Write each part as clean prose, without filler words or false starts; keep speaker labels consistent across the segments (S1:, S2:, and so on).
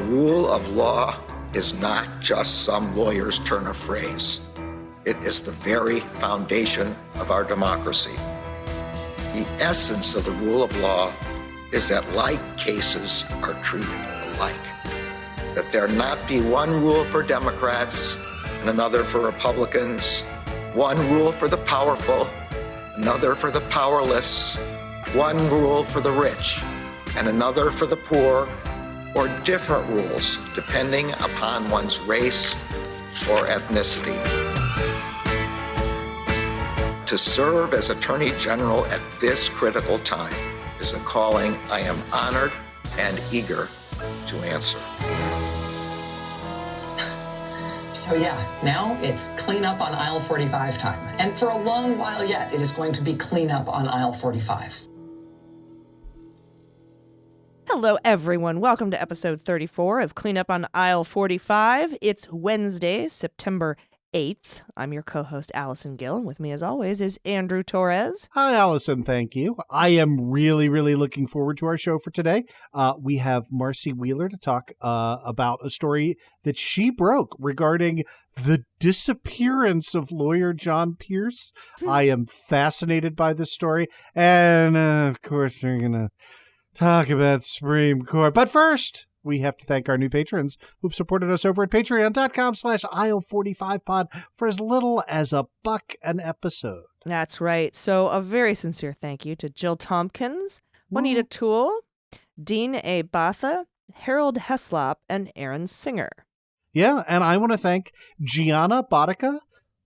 S1: rule of law is not just some lawyer's turn of phrase. It is the very foundation of our democracy. The essence of the rule of law is that like cases are treated alike. That there not be one rule for Democrats and another for Republicans, one rule for the powerful, another for the powerless, one rule for the rich and another for the poor, or different rules depending upon one's race or ethnicity. To serve as Attorney General at this critical time is a calling I am honored and eager to answer.
S2: So yeah, now it's clean up on aisle 45 time. And for a long while yet, it is going to be clean up on aisle 45.
S3: Hello, everyone. Welcome to episode 34 of Clean Up on Aisle 45. It's Wednesday, September 8th. I'm your co-host, Allison Gill, and with me, as always, is Andrew Torres.
S4: Hi, Allison. Thank you. I am really looking forward to our show for today. We have Marcy Wheeler to talk about a story that she broke regarding the disappearance of lawyer John Pierce. I am fascinated by this story. And, of course, we're going to talk about the Supreme Court. But first, we have to thank our new patrons who've supported us over at patreon.com/aisle45pod for as little as $1 an episode.
S3: That's right. So a very sincere thank you to Jill Tompkins, Juanita Toole, Dean A. Batha, Harold Heslop, and Aaron Singer.
S4: Yeah, and I want to thank Gianna Bodica,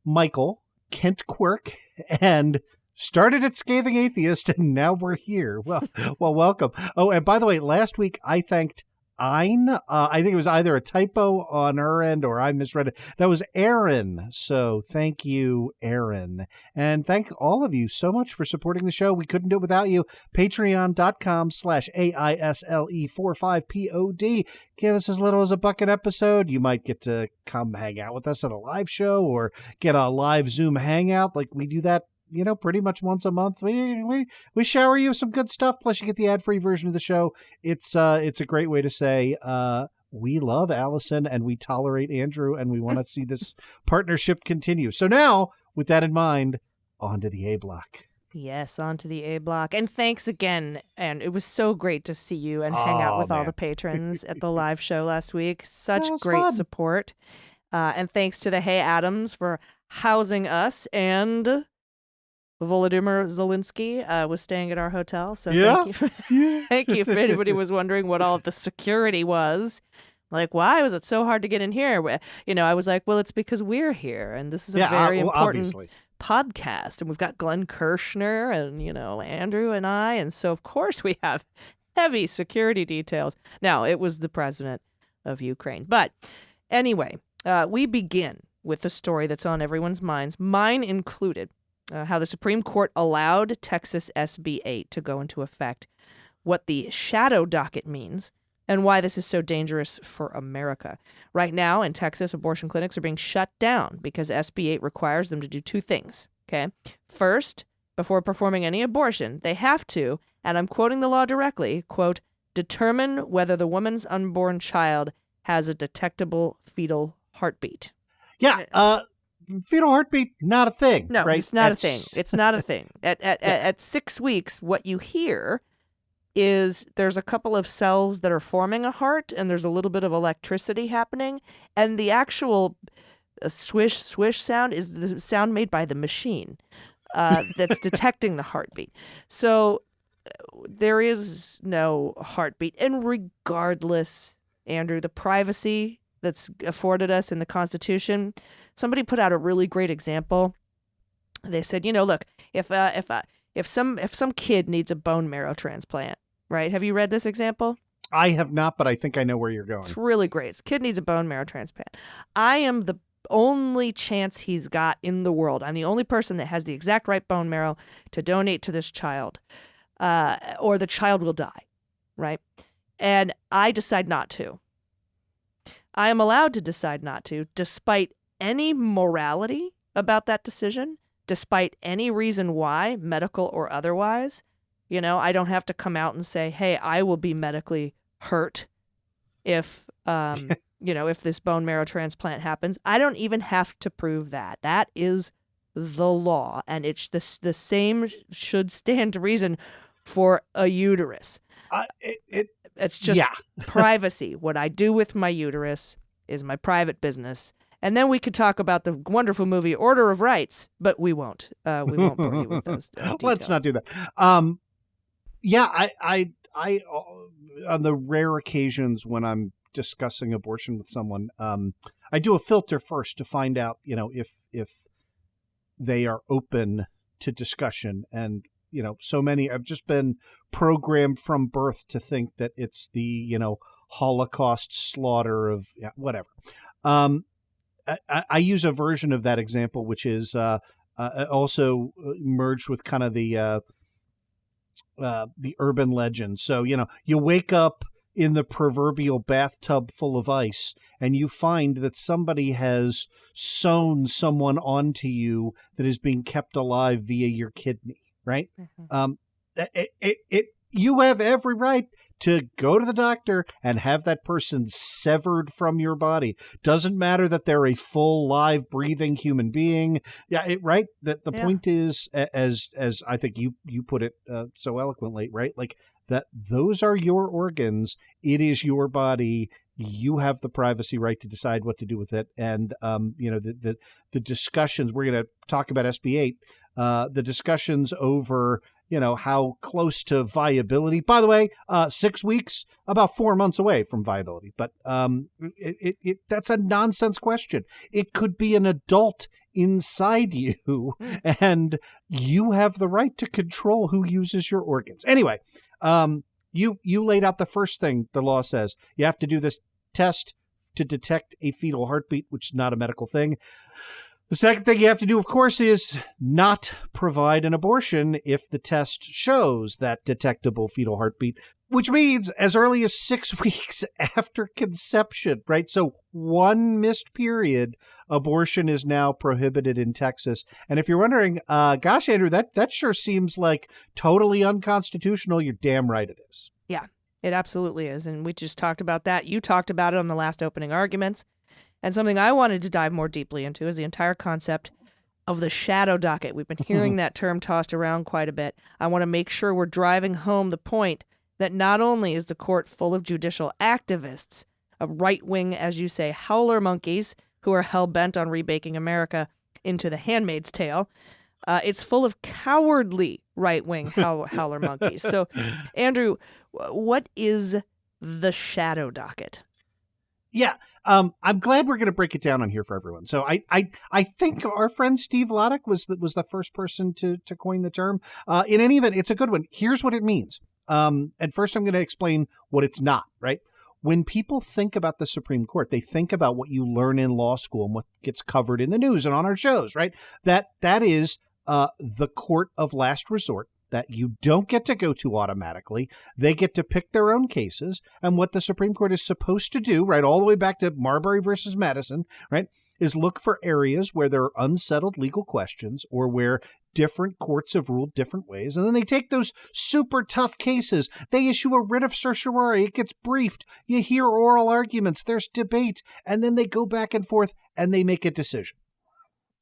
S4: Michael, Kent Quirk, and started at Scathing Atheist, and now we're here. Well, welcome. Oh, and by the way, last week I thanked Ein. I think it was either a typo on her end or I misread it. That was Aaron. So thank you, Aaron. And thank all of you so much for supporting the show. We couldn't do it without you. Patreon.com/AISLE45POD. Give us as little as $1 an episode. You might get to come hang out with us at a live show or get a live Zoom hangout. Like we do that, pretty much once a month. We shower you with some good stuff. Plus, you get the ad-free version of the show. It's a great way to say we love Allison and we tolerate Andrew and we want to see this partnership continue. So now, with that in mind, on to the A block.
S3: Yes, on to the A block. And thanks again. And it was so great to see you and hang out with all the patrons at the live show last week. Such great support. And thanks to the Hey Adams for housing us, and Volodymyr Zelensky was staying at our hotel, so thank you for anybody who was wondering what all of the security was. Like, why was it so hard to get in here? I was like, well, it's because we're here, and this is a very important podcast, and we've got Glenn Kirshner and, Andrew and I, and so, of course, we have heavy security details. Now, it was the president of Ukraine. But anyway, we begin with the story that's on everyone's minds, mine included. How the Supreme Court allowed Texas SB 8 to go into effect, what the shadow docket means, and why this is so dangerous for America. Right now in Texas, abortion clinics are being shut down because SB 8 requires them to do two things. Okay. First, before performing any abortion, they have to, and I'm quoting the law directly, quote, determine whether the woman's unborn child has a detectable fetal heartbeat.
S4: Yeah, fetal heartbeat, not a thing.
S3: No,
S4: right?
S3: It's not a thing. It's not a thing. At 6 weeks, what you hear is there's a couple of cells that are forming a heart, and there's a little bit of electricity happening, and the actual swish sound is the sound made by the machine that's detecting the heartbeat. So there is no heartbeat, and regardless, Andrew, the privacy that's afforded us in the Constitution. Somebody put out a really great example. They said, look, if some kid needs a bone marrow transplant, right? Have you read this example?
S4: I have not, but I think I know where you're going.
S3: It's really great. This kid needs a bone marrow transplant. I am the only chance he's got in the world. I'm the only person that has the exact right bone marrow to donate to this child, or the child will die, right? And I decide not to. I am allowed to decide not to, despite any morality about that decision, despite any reason why, medical or otherwise. I don't have to come out and say, hey, I will be medically hurt if if this bone marrow transplant happens. I don't even have to prove that. That is the law, and it's the same should stand to reason for a uterus. It's just privacy. What I do with my uterus is my private business. And then we could talk about the wonderful movie Order of Rights, but we won't. We won't bore you with those details.
S4: Let's not do that. I on the rare occasions when I'm discussing abortion with someone, I do a filter first to find out, if they are open to discussion. And, so many, I've just been programmed from birth to think that it's the, Holocaust slaughter of whatever. I use a version of that example, which is also merged with kind of the urban legend. So, you wake up in the proverbial bathtub full of ice and you find that somebody has sewn someone onto you that is being kept alive via your kidney, right? Mm-hmm. You have every right to go to the doctor and have that person severed from your body. Doesn't matter that they're a full, live, breathing human being. Yeah, right? The point is, as I think you put it so eloquently, right? Like that those are your organs. It is your body. You have the privacy right to decide what to do with it. And, the discussions, we're going to talk about SB 8, the discussions over how close to viability. By the way, 6 weeks, about 4 months away from viability. But that's a nonsense question. It could be an adult inside you, and you have the right to control who uses your organs. Anyway, you laid out the first thing the law says. You have to do this test to detect a fetal heartbeat, which is not a medical thing. The second thing you have to do, of course, is not provide an abortion if the test shows that detectable fetal heartbeat, which means as early as 6 weeks after conception, right? So one missed period, abortion is now prohibited in Texas. And if you're wondering, gosh, Andrew, that sure seems like totally unconstitutional. You're damn right it is.
S3: Yeah, it absolutely is. And we just talked about that. You talked about it on the last opening arguments. And something I wanted to dive more deeply into is the entire concept of the shadow docket. We've been hearing that term tossed around quite a bit. I want to make sure we're driving home the point that not only is the court full of judicial activists, of right-wing, as you say, howler monkeys who are hell-bent on rebaking America into the Handmaid's Tale, it's full of cowardly right-wing howler monkeys. So, Andrew, what is the shadow docket?
S4: Yeah, I'm glad we're going to break it down on here for everyone. So I think our friend Steve Loddick was the first person to coin the term. In any event, it's a good one. Here's what it means. And first I'm going to explain what it's not, right? When people think about the Supreme Court, they think about what you learn in law school and what gets covered in the news and on our shows, right? That is the court of last resort that you don't get to go to automatically. They get to pick their own cases. And what the Supreme Court is supposed to do, right, all the way back to Marbury versus Madison, right, is look for areas where there are unsettled legal questions or where different courts have ruled different ways. And then they take those super tough cases. They issue a writ of certiorari. It gets briefed. You hear oral arguments. There's debate. And then they go back and forth and they make a decision.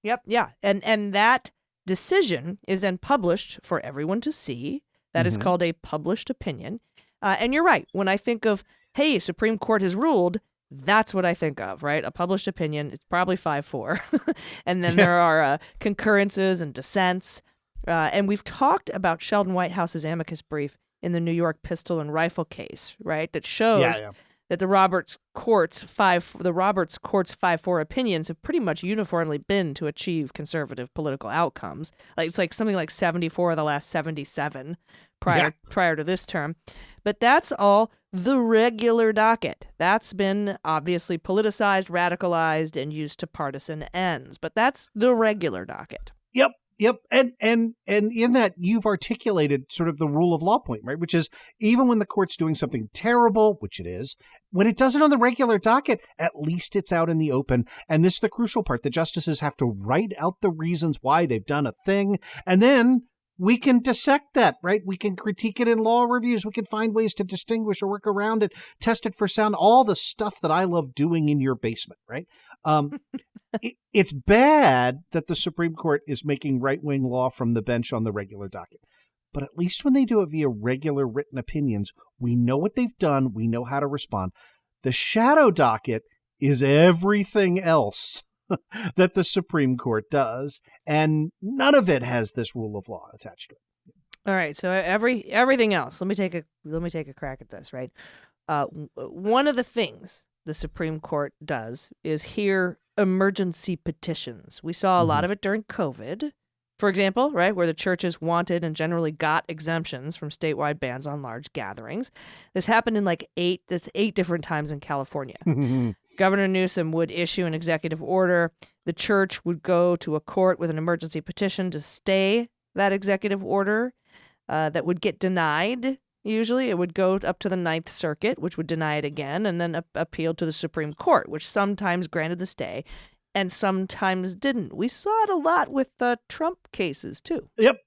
S3: Yep. Yeah. And that decision is then published for everyone to see. That is called a published opinion. And you're right. When I think of, hey, Supreme Court has ruled, that's what I think of, right? A published opinion. It's probably 5-4. And then there are concurrences and dissents. And we've talked about Sheldon Whitehouse's amicus brief in the New York pistol and rifle case, right? That shows that the Roberts Court's 5-4 opinions have pretty much uniformly been to achieve conservative political outcomes. Like it's like something like 74 of the last 77 prior to this term. But that's all the regular docket. That's been obviously politicized, radicalized, and used to partisan ends. But that's the regular docket.
S4: Yep. And in that, you've articulated sort of the rule of law point, right? Which is even when the court's doing something terrible, which it is, when it does it on the regular docket, at least it's out in the open. And this is the crucial part. The justices have to write out the reasons why they've done a thing. And then we can dissect that, right? We can critique it in law reviews. We can find ways to distinguish or work around it, test it for sound, all the stuff that I love doing in your basement, right? It's bad that the Supreme Court is making right-wing law from the bench on the regular docket. But at least when they do it via regular written opinions, we know what they've done. We know how to respond. The shadow docket is everything else that the Supreme Court does, and none of it has this rule of law attached to it.
S3: All right, so everything else. Let me take a crack at this. Right, one of the things the Supreme Court does is hear emergency petitions. We saw a lot of it during COVID, for example, right, where the churches wanted and generally got exemptions from statewide bans on large gatherings. This happened in eight different times in California. Governor Newsom would issue an executive order. The church would go to a court with an emergency petition to stay that executive order that would get denied. Usually it would go up to the Ninth Circuit, which would deny it again, and then appeal to the Supreme Court, which sometimes granted the stay and sometimes didn't. We saw it a lot with the Trump cases, too.
S4: Yep.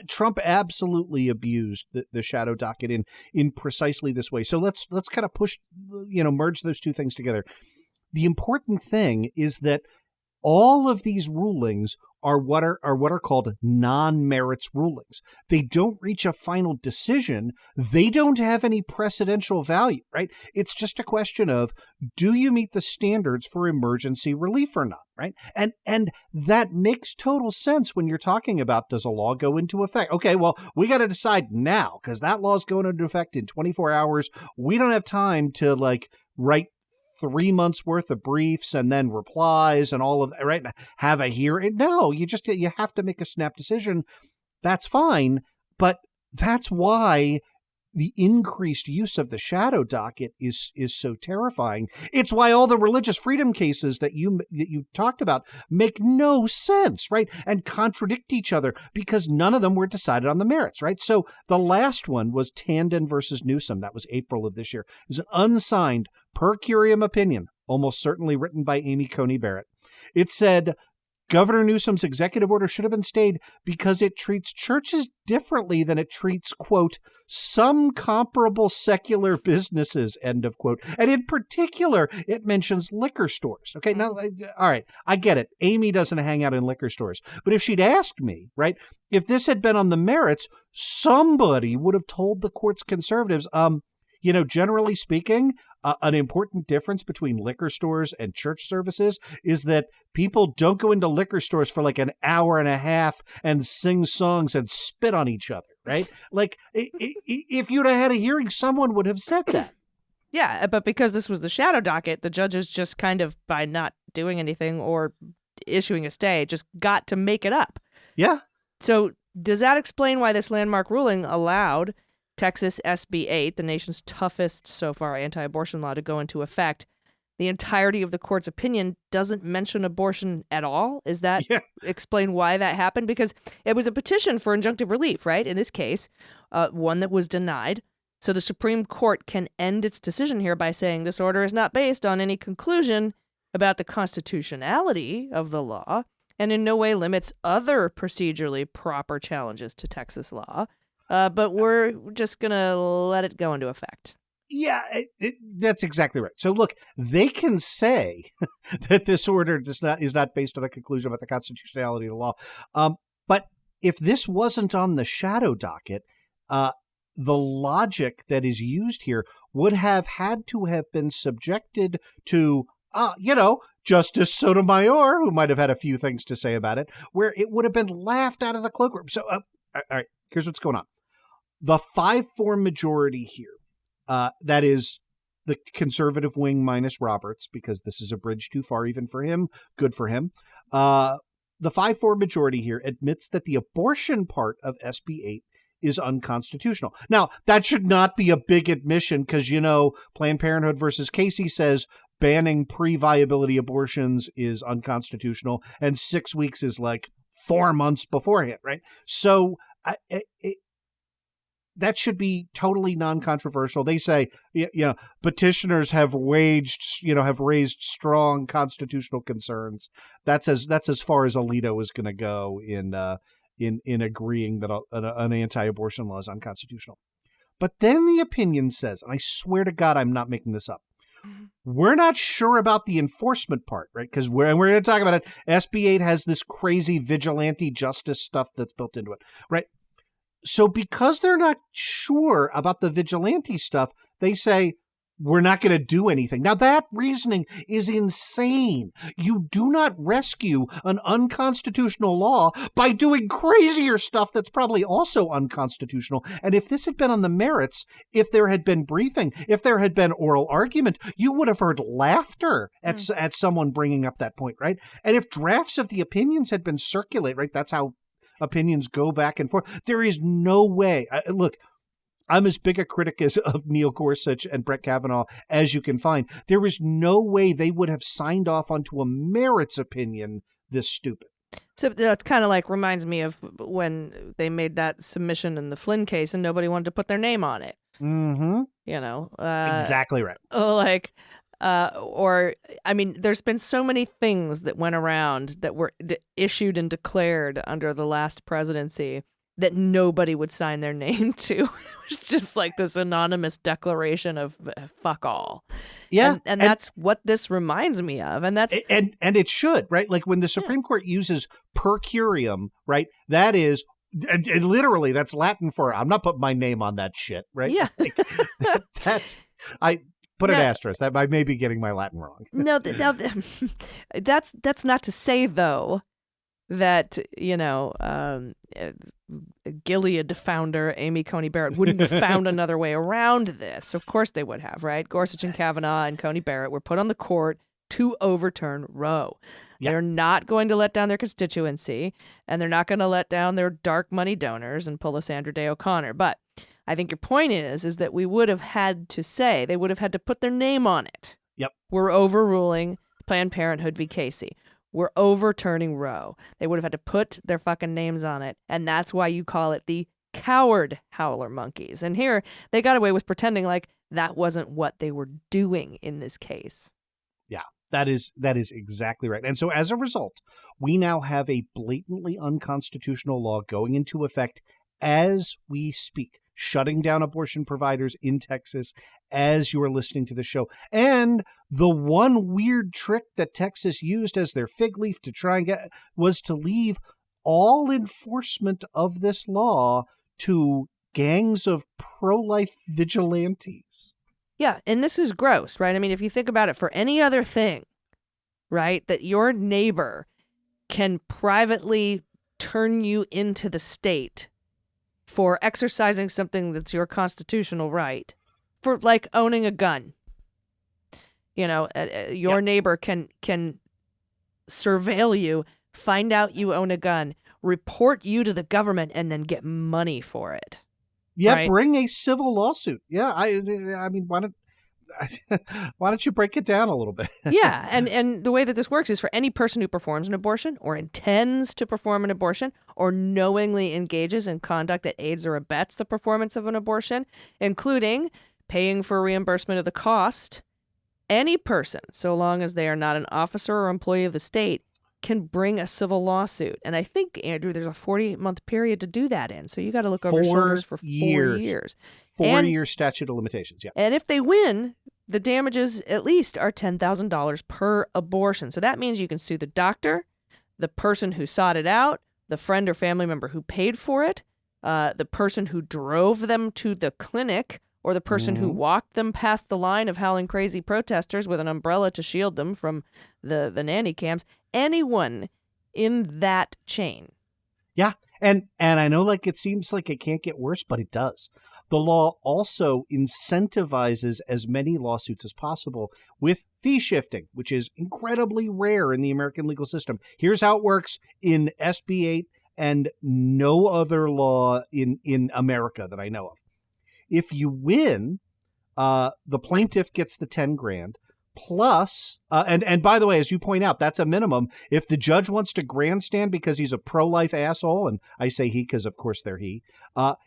S4: Trump absolutely abused the shadow docket in precisely this way. So let's kind of merge those two things together. The important thing is that all of these rulings are what are called non-merits rulings. They don't reach a final decision. They don't have any precedential value, right? It's just a question of, do you meet the standards for emergency relief or not, right? And that makes total sense when you're talking about, does a law go into effect? Okay, well, we got to decide now because that law is going into effect in 24 hours. We don't have time to write 3 months worth of briefs and then replies and all of that, right? Have a hearing. No, you have to make a snap decision. That's fine. But that's why the increased use of the shadow docket is so terrifying. It's why all the religious freedom cases that you talked about make no sense, right? And contradict each other because none of them were decided on the merits, right? So the last one was Tandon versus Newsom. That was April of this year. It was an unsigned per curiam opinion, almost certainly written by Amy Coney Barrett. It said, Governor Newsom's executive order should have been stayed because it treats churches differently than it treats, quote, some comparable secular businesses, end of quote. And in particular, it mentions liquor stores. Okay, now, all right, I get it. Amy doesn't hang out in liquor stores. But if she'd asked me, right, if this had been on the merits, somebody would have told the court's conservatives, generally speaking, an important difference between liquor stores and church services is that people don't go into liquor stores for an hour and a half and sing songs and spit on each other, right? If you'd have had a hearing, someone would have said that.
S3: Yeah, but because this was the shadow docket, the judges just kind of, by not doing anything or issuing a stay, just got to make it up.
S4: Yeah.
S3: So does that explain why this landmark ruling allowed Texas SB 8, the nation's toughest so far anti-abortion law, to go into effect? The entirety of the court's opinion doesn't mention abortion at all. Is that explain why that happened? Because it was a petition for injunctive relief, right? In this case, one that was denied. So the Supreme Court can end its decision here by saying this order is not based on any conclusion about the constitutionality of the law and in no way limits other procedurally proper challenges to Texas law. But we're just going to let it go into effect.
S4: Yeah, that's exactly right. So look, they can say that this order is not based on a conclusion about the constitutionality of the law. But if this wasn't on the shadow docket, the logic that is used here would have had to have been subjected to, Justice Sotomayor, who might have had a few things to say about it, where it would have been laughed out of the cloakroom. So, all right, here's what's going on. The 5-4 majority here, that is the conservative wing minus Roberts, because this is a bridge too far even for him. Good for him. The 5-4 majority here admits that the abortion part of SB 8 is unconstitutional. Now, that should not be a big admission because, Planned Parenthood versus Casey says banning pre-viability abortions is unconstitutional, and 6 weeks is 4 months beforehand, right? So that should be totally non-controversial. They say, petitioners have raised strong constitutional concerns. That's as far as Alito is going to go in in agreeing that an anti-abortion law is unconstitutional. But then the opinion says, and I swear to God, I'm not making this up, we're not sure about the enforcement part, right? Because we're going to talk about it. SB 8 has this crazy vigilante justice stuff that's built into it, right? So because they're not sure about the vigilante stuff, they say, we're not going to do anything. Now, that reasoning is insane. You do not rescue an unconstitutional law by doing crazier stuff that's probably also unconstitutional. And if this had been on the merits, if there had been briefing, if there had been oral argument, you would have heard laughter at someone bringing up that point, right? And if drafts of the opinions had been circulated, right, that's how opinions go back and forth. There is no way. Look, I'm as big a critic of Neil Gorsuch and Brett Kavanaugh as you can find. There is no way they would have signed off onto a merits opinion this stupid.
S3: So that's kind of like reminds me of when they made that submission in the Flynn case and nobody wanted to put their name on it.
S4: Mm-hmm.
S3: You know?
S4: Exactly right.
S3: There's been so many things that went around that were issued and declared under the last presidency that nobody would sign their name to. It was just like this anonymous declaration of fuck all.
S4: Yeah.
S3: And that's what this reminds me of. And that's
S4: and it should, right? Like when the Supreme Court uses per curiam, right? That is literally, that's Latin for I'm not putting my name on that shit, right?
S3: Yeah.
S4: I put an asterisk. That I may be getting my Latin wrong.
S3: No, that's not to say though that, Gilead founder Amy Coney Barrett wouldn't have found another way around this. Of course they would have, right? Gorsuch and Kavanaugh and Coney Barrett were put on the court to overturn Roe. Yep. They're not going to let down their constituency, and they're not going to let down their dark money donors and pull a Sandra Day O'Connor. But I think your point is that we would have had to say, they would have had to put their name on it.
S4: Yep.
S3: We're overruling Planned Parenthood v. Casey. We're overturning Roe. They would have had to put their fucking names on it, and that's why you call it the coward howler monkeys. And here, they got away with pretending like that wasn't what they were doing in this case.
S4: Yeah, that is exactly right. And so as a result, we now have a blatantly unconstitutional law going into effect as we speak, shutting down abortion providers in Texas as you are listening to the show. And the one weird trick that Texas used as their fig leaf to try and get was to leave all enforcement of this law to gangs of pro-life vigilantes.
S3: Yeah, and this is gross, right? I mean, if you think about it for any other thing, right, that your neighbor can privately turn you into the state for exercising something that's your constitutional right, for like owning a gun. Your neighbor can surveil you, find out you own a gun, report you to the government, and then get money for it.
S4: Yeah,
S3: right?
S4: Bring a civil lawsuit. Yeah, I mean, why don't you break it down a little bit?
S3: Yeah, and the way that this works is for any person who performs an abortion or intends to perform an abortion or knowingly engages in conduct that aids or abets the performance of an abortion, including paying for reimbursement of the cost, any person, so long as they are not an officer or employee of the state, can bring a civil lawsuit. And I think, Andrew, there's a 48-month period to do that in. So you got to look over your shoulders for 4 years.
S4: 4-year statute of limitations, yeah.
S3: And if they win, the damages at least are $10,000 per abortion. So that means you can sue the doctor, the person who sought it out, the friend or family member who paid for it, the person who drove them to the clinic, or the person who walked them past the line of howling crazy protesters with an umbrella to shield them from the nanny cams. Anyone in that chain.
S4: Yeah, and I know it seems like it can't get worse, but it does. The law also incentivizes as many lawsuits as possible with fee shifting, which is incredibly rare in the American legal system. Here's how it works in SB 8 and no other law in America that I know of. If you win, the plaintiff gets the $10,000 plus, and by the way, as you point out, that's a minimum. If the judge wants to grandstand because he's a pro-life asshole, and I say he because of course they're he,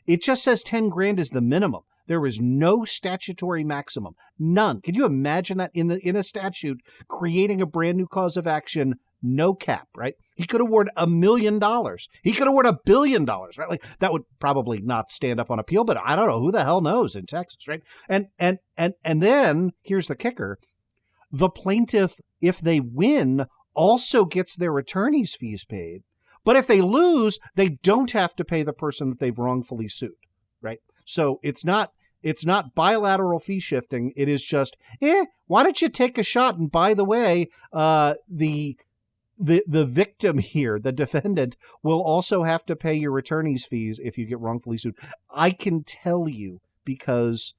S4: it just says $10,000 is the minimum. There is no statutory maximum, none. Can you imagine that in a statute creating a brand new cause of action no cap, right? He could award $1 million. He could award $1 billion, right? Like that would probably not stand up on appeal, but I don't know, who the hell knows in Texas, right? And then here's the kicker. The plaintiff, if they win, also gets their attorney's fees paid. But if they lose, they don't have to pay the person that they've wrongfully sued, right? So it's not bilateral fee shifting. It is just, why don't you take a shot? And by the way, the victim here, the defendant, will also have to pay your attorney's fees if you get wrongfully sued. I can tell you because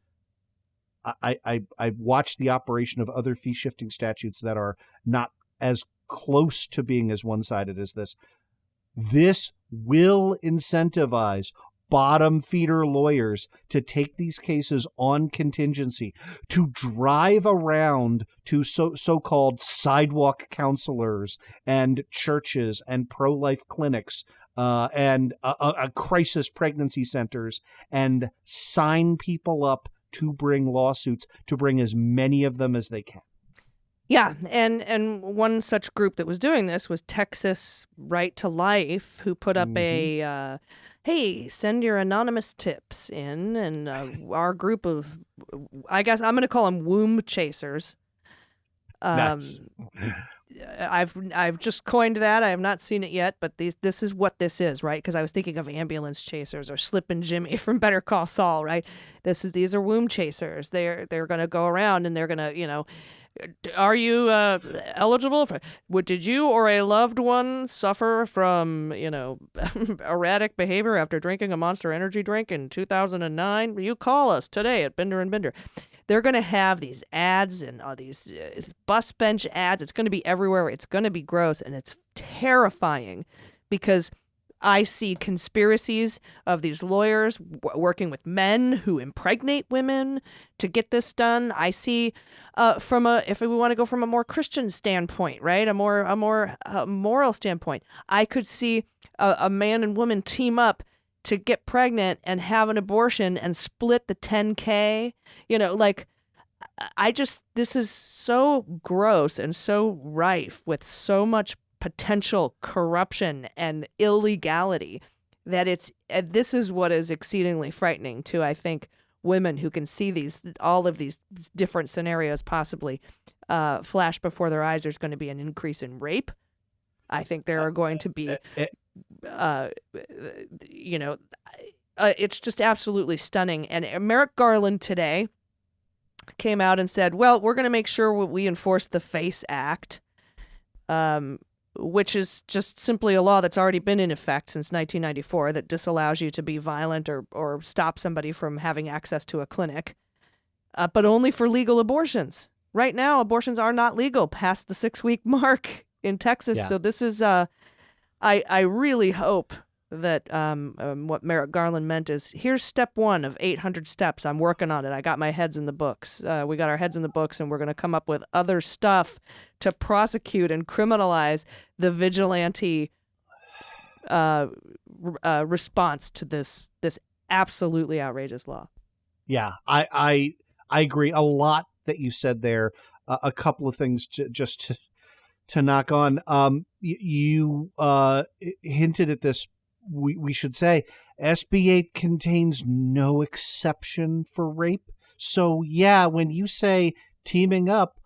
S4: I've watched the operation of other fee shifting statutes that are not as close to being as one-sided as this. This will incentivize bottom feeder lawyers to take these cases on contingency, to drive around to so-called sidewalk counselors and churches and pro-life clinics and crisis pregnancy centers and sign people up to bring lawsuits, to bring as many of them as they can.
S3: Yeah, and one such group that was doing this was Texas Right to Life, who put up a, hey, send your anonymous tips in, and our group of, I guess I'm going to call them womb chasers.
S4: Nice.
S3: I've just coined that. I have not seen it yet, but this is what this is, right? Because I was thinking of ambulance chasers or Slippin' Jimmy from Better Call Saul, right? These are womb chasers. They're going to go around and they're going to, are you eligible for? Did you or a loved one suffer from, erratic behavior after drinking a Monster Energy drink in 2009? You call us today at Bender and Bender. They're going to have these ads and these bus bench ads. It's going to be everywhere. It's going to be gross, and it's terrifying because I see conspiracies of these lawyers working with men who impregnate women to get this done. I see if we want to go from a more Christian standpoint, right, a more moral standpoint, I could see a man and woman team up to get pregnant and have an abortion and split the $10K. This is so gross and so rife with so much potential corruption and illegality that this is what is exceedingly frightening to, I think, women who can see all of these different scenarios possibly flash before their eyes. There's going to be an increase in rape. I think there are going to be, it's just absolutely stunning. And Merrick Garland today came out and said, well, we're going to make sure we enforce the FACE Act, which is just simply a law that's already been in effect since 1994 that disallows you to be violent or stop somebody from having access to a clinic, but only for legal abortions. Right now, abortions are not legal past the 6-week mark in Texas. Yeah. So this is, I really hope that what Merrick Garland meant is, here's step 1 of 800 steps. I'm working on it. I got my heads in the books. We got our heads in the books, and we're going to come up with other stuff to prosecute and criminalize the vigilante response to this absolutely outrageous law.
S4: Yeah, I agree. A lot that you said there. A couple of things to knock on. You hinted at this. We should say SB 8 contains no exception for rape. So yeah, when you say teaming up,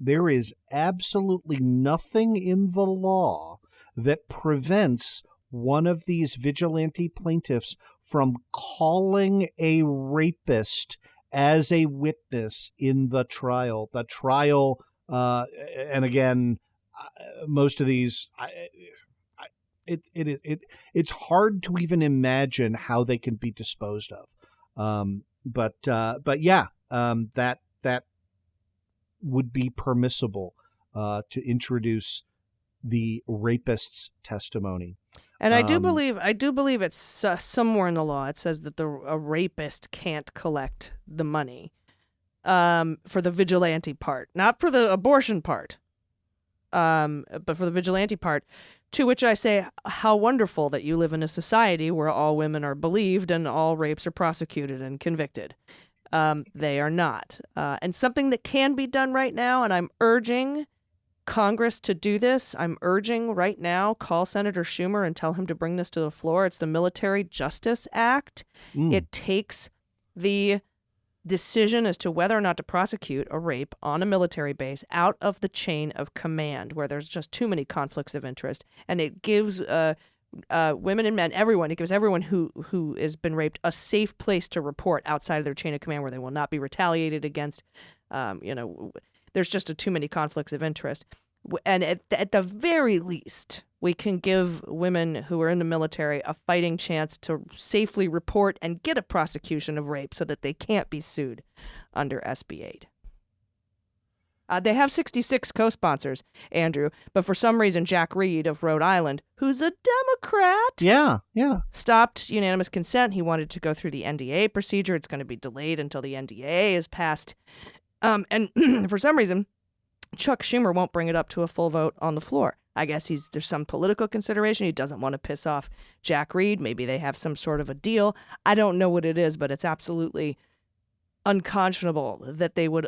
S4: there is absolutely nothing in the law that prevents one of these vigilante plaintiffs from calling a rapist as a witness in the trial. The trial, and again, most of these, it's hard to even imagine how they can be disposed of. But yeah, that would be permissible to introduce the rapist's testimony.
S3: And I do believe it's somewhere in the law. It says that a rapist can't collect the money for the vigilante part, not for the abortion part, but for the vigilante part. To which I say, how wonderful that you live in a society where all women are believed and all rapes are prosecuted and convicted. They are not. And something that can be done right now, and I'm urging Congress to do this. I'm urging right now, call Senator Schumer and tell him to bring this to the floor. It's the Military Justice Act. It takes the decision as to whether or not to prosecute a rape on a military base out of the chain of command, where there's just too many conflicts of interest, and it gives women and men, everyone, it gives everyone who has been raped a safe place to report outside of their chain of command, where they will not be retaliated against. There's just too many conflicts of interest. And at the very least, we can give women who are in the military a fighting chance to safely report and get a prosecution of rape so that they can't be sued under SB 8. They have 66 co-sponsors, Andrew, but for some reason, Jack Reed of Rhode Island, who's a Democrat, stopped unanimous consent. He wanted to go through the NDA procedure. It's going to be delayed until the NDA is passed. And for some reason, Chuck Schumer won't bring it up to a full vote on the floor. I guess there's some political consideration. He doesn't want to piss off Jack Reed. Maybe they have some sort of a deal. I don't know what it is, but it's absolutely unconscionable that they would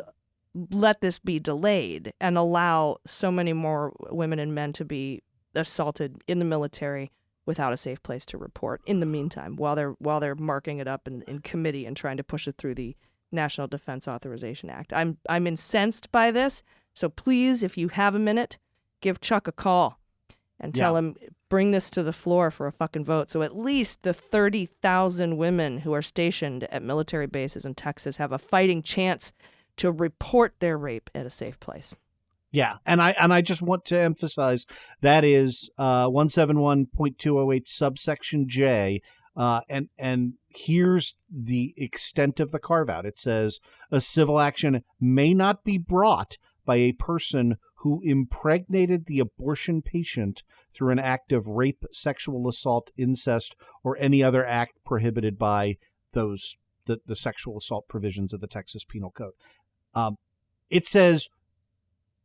S3: let this be delayed and allow so many more women and men to be assaulted in the military without a safe place to report in the meantime, while they're marking it up in committee and trying to push it through the National Defense Authorization Act. I'm incensed by this. So please, if you have a minute, give Chuck a call and tell him, bring this to the floor for a fucking vote. So at least the 30,000 women who are stationed at military bases in Texas have a fighting chance to report their rape at a safe place.
S4: Yeah, and I just want to emphasize that is 171.208 subsection J, and here's the extent of the carve-out. It says, a civil action may not be brought by a person who impregnated the abortion patient through an act of rape, sexual assault, incest, or any other act prohibited by the sexual assault provisions of the Texas Penal Code. It says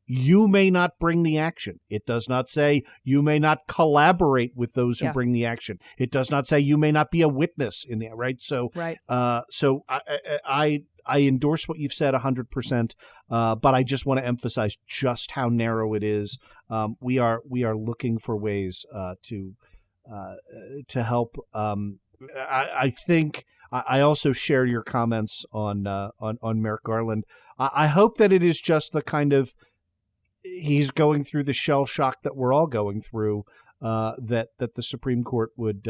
S4: you may not bring the action. It does not say you may not collaborate with those who bring the action. It does not say you may not be a witness in the right. So I endorse what you've said 100%, but I just want to emphasize just how narrow it is. We are looking for ways to help. I think I also share your comments on Merrick Garland. I hope that it is just the kind of he's going through the shell shock that we're all going through. That the Supreme Court would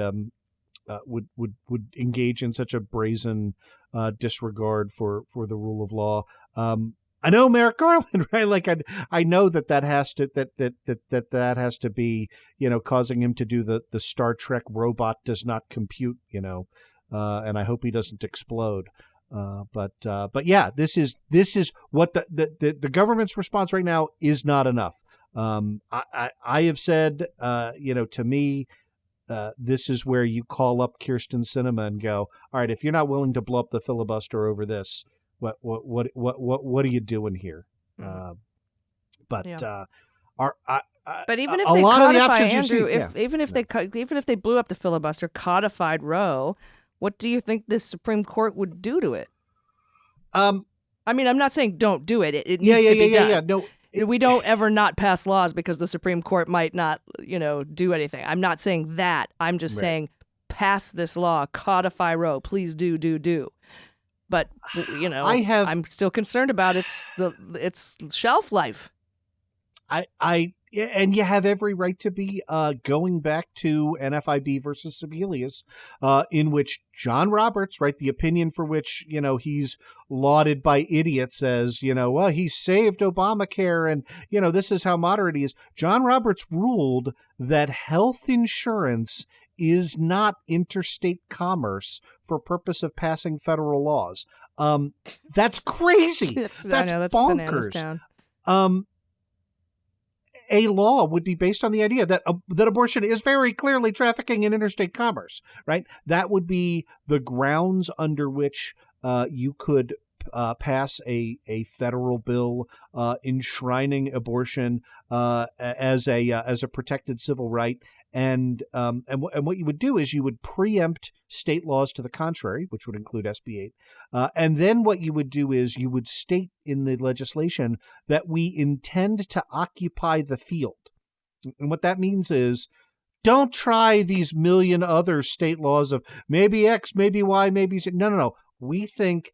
S4: engage in such a brazen disregard for the rule of law. I know Merrick Garland, right? Like I know that has to be, causing him to do the Star Trek robot does not compute, and I hope he doesn't explode. But yeah, this is what the government's response right now is not enough. I have said, to me, this is where you call up Kirsten Sinema and go, all right, if you're not willing to blow up the filibuster over this, what are you doing here? But
S3: even if they codify, Andrew, even if they blew up the filibuster, codified Roe, what do you think the Supreme Court would do to it? I mean, I'm not saying don't do it. It needs to be done.
S4: Yeah. No.
S3: We don't ever not pass laws because the Supreme Court might not, do anything. I'm not saying that. I'm just saying pass this law, codify Roe. Please do. But, I'm still concerned about its shelf life.
S4: And you have every right to be going back to NFIB versus Sebelius, in which John Roberts, right, the opinion for which, he's lauded by idiots as, well, he saved Obamacare and, this is how moderate he is. John Roberts ruled that health insurance is not interstate commerce for purpose of passing federal laws. That's crazy. That's bonkers. A law would be based on the idea that abortion is very clearly trafficking in interstate commerce, right? That would be the grounds under which you could pass a federal bill enshrining abortion as a protected civil right. And what you would do is you would preempt state laws to the contrary, which would include SB 8. And then what you would do is you would state in the legislation that we intend to occupy the field. And what that means is, don't try these million other state laws of maybe X, maybe Y, maybe Z. No. We think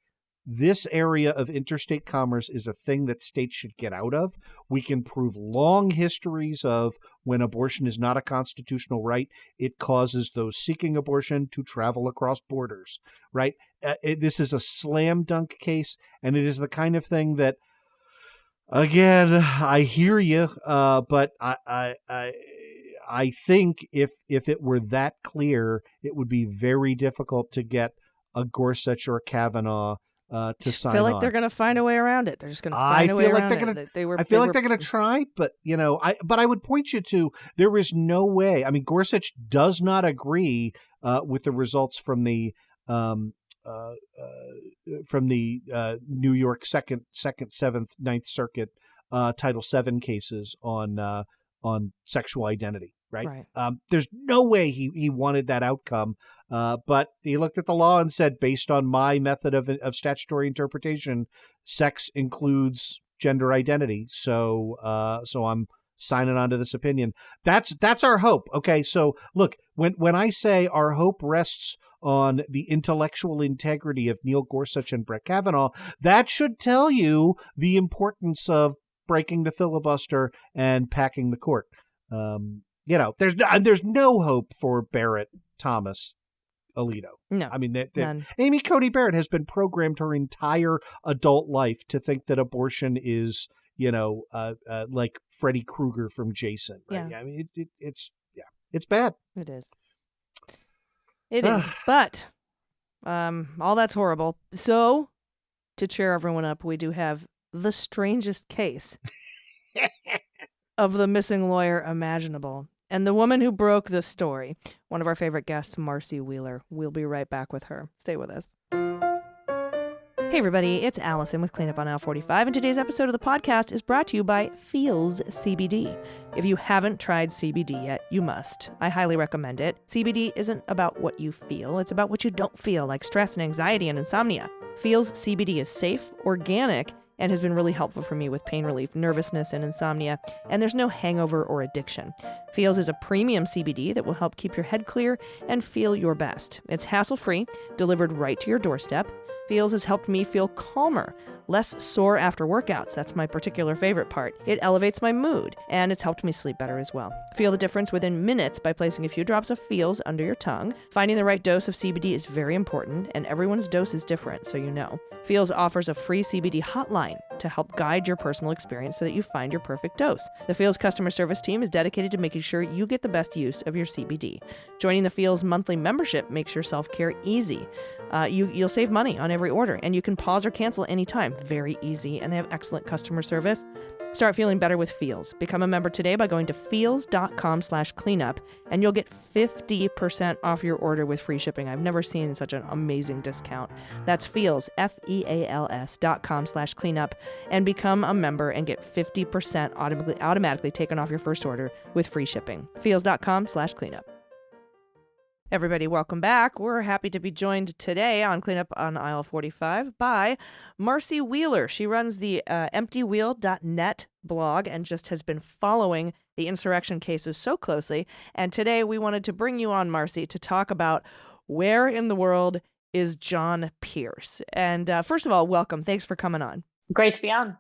S4: this area of interstate commerce is a thing that states should get out of. We can prove long histories of when abortion is not a constitutional right, it causes those seeking abortion to travel across borders, right? This is a slam dunk case, and it is the kind of thing that, again, I hear you, but I think if it were that clear, it would be very difficult to get a Gorsuch or a Kavanaugh to sign on.
S3: I feel like they're going to find a way around it. They're just going to find a way around it.
S4: I feel like they're going to try, but I would point you to, there is no way. I mean, Gorsuch does not agree with the results from the New York Second, Seventh, Ninth Circuit Title VII cases on sexual identity. Right. There's no way he wanted that outcome, but he looked at the law and said, based on my method of statutory interpretation, sex includes gender identity. So I'm signing on to this opinion. That's our hope. Okay, so look, when I say our hope rests on the intellectual integrity of Neil Gorsuch and Brett Kavanaugh, that should tell you the importance of breaking the filibuster and packing the court. There's no hope for Barrett, Thomas, Alito.
S3: No,
S4: I mean,
S3: none.
S4: Amy Coney Barrett has been programmed her entire adult life to think that abortion is, like Freddy Krueger from Jason. Right?
S3: Yeah.
S4: I mean, it's bad.
S3: It is. It is. But all that's horrible. So, to cheer everyone up, we do have the strangest case of the missing lawyer imaginable. And the woman who broke the story, one of our favorite guests, Marcy Wheeler. We'll be right back with her. Stay with us. Hey everybody, it's Allison with Cleanup on Aisle 45, and today's episode of the podcast is brought to you by Feels CBD. If you haven't tried CBD yet, you must. I highly recommend it. CBD isn't about what you feel, it's about what you don't feel, like stress and anxiety and insomnia. Feels CBD is safe, organic, and has been really helpful for me with pain relief, nervousness, and insomnia, and there's no hangover or addiction. Feels is a premium CBD that will help keep your head clear and feel your best. It's hassle-free, delivered right to your doorstep. Feels has helped me feel calmer, less sore after workouts. That's my particular favorite part. It elevates my mood, and it's helped me sleep better as well. Feel the difference within minutes by placing a few drops of Feels under your tongue. Finding the right dose of CBD is very important, and everyone's dose is different, so you know. Feels offers a free CBD hotline to help guide your personal experience so that you find your perfect dose. The Feels customer service team is dedicated to making sure you get the best use of your CBD. Joining the Feels monthly membership makes your self-care easy. You'll save money on every order, and you can pause or cancel anytime. Very easy, and they have excellent customer service. Start feeling better with Feels. Become a member today by going to feels.com/cleanup, and you'll get 50% off your order with free shipping. I've never seen such an amazing discount. That's Feels, FEALS.com/cleanup, and become a member and get 50% automatically taken off your first order with free shipping. Feels.com/cleanup. Everybody, welcome back. We're happy to be joined today on Cleanup on Aisle 45 by Marcy Wheeler. She runs the emptywheel.net blog and just has been following the insurrection cases so closely. And today we wanted to bring you on, Marcy, to talk about where in the world is John Pierce. And first of all, welcome. Thanks for coming on.
S5: Great to be on.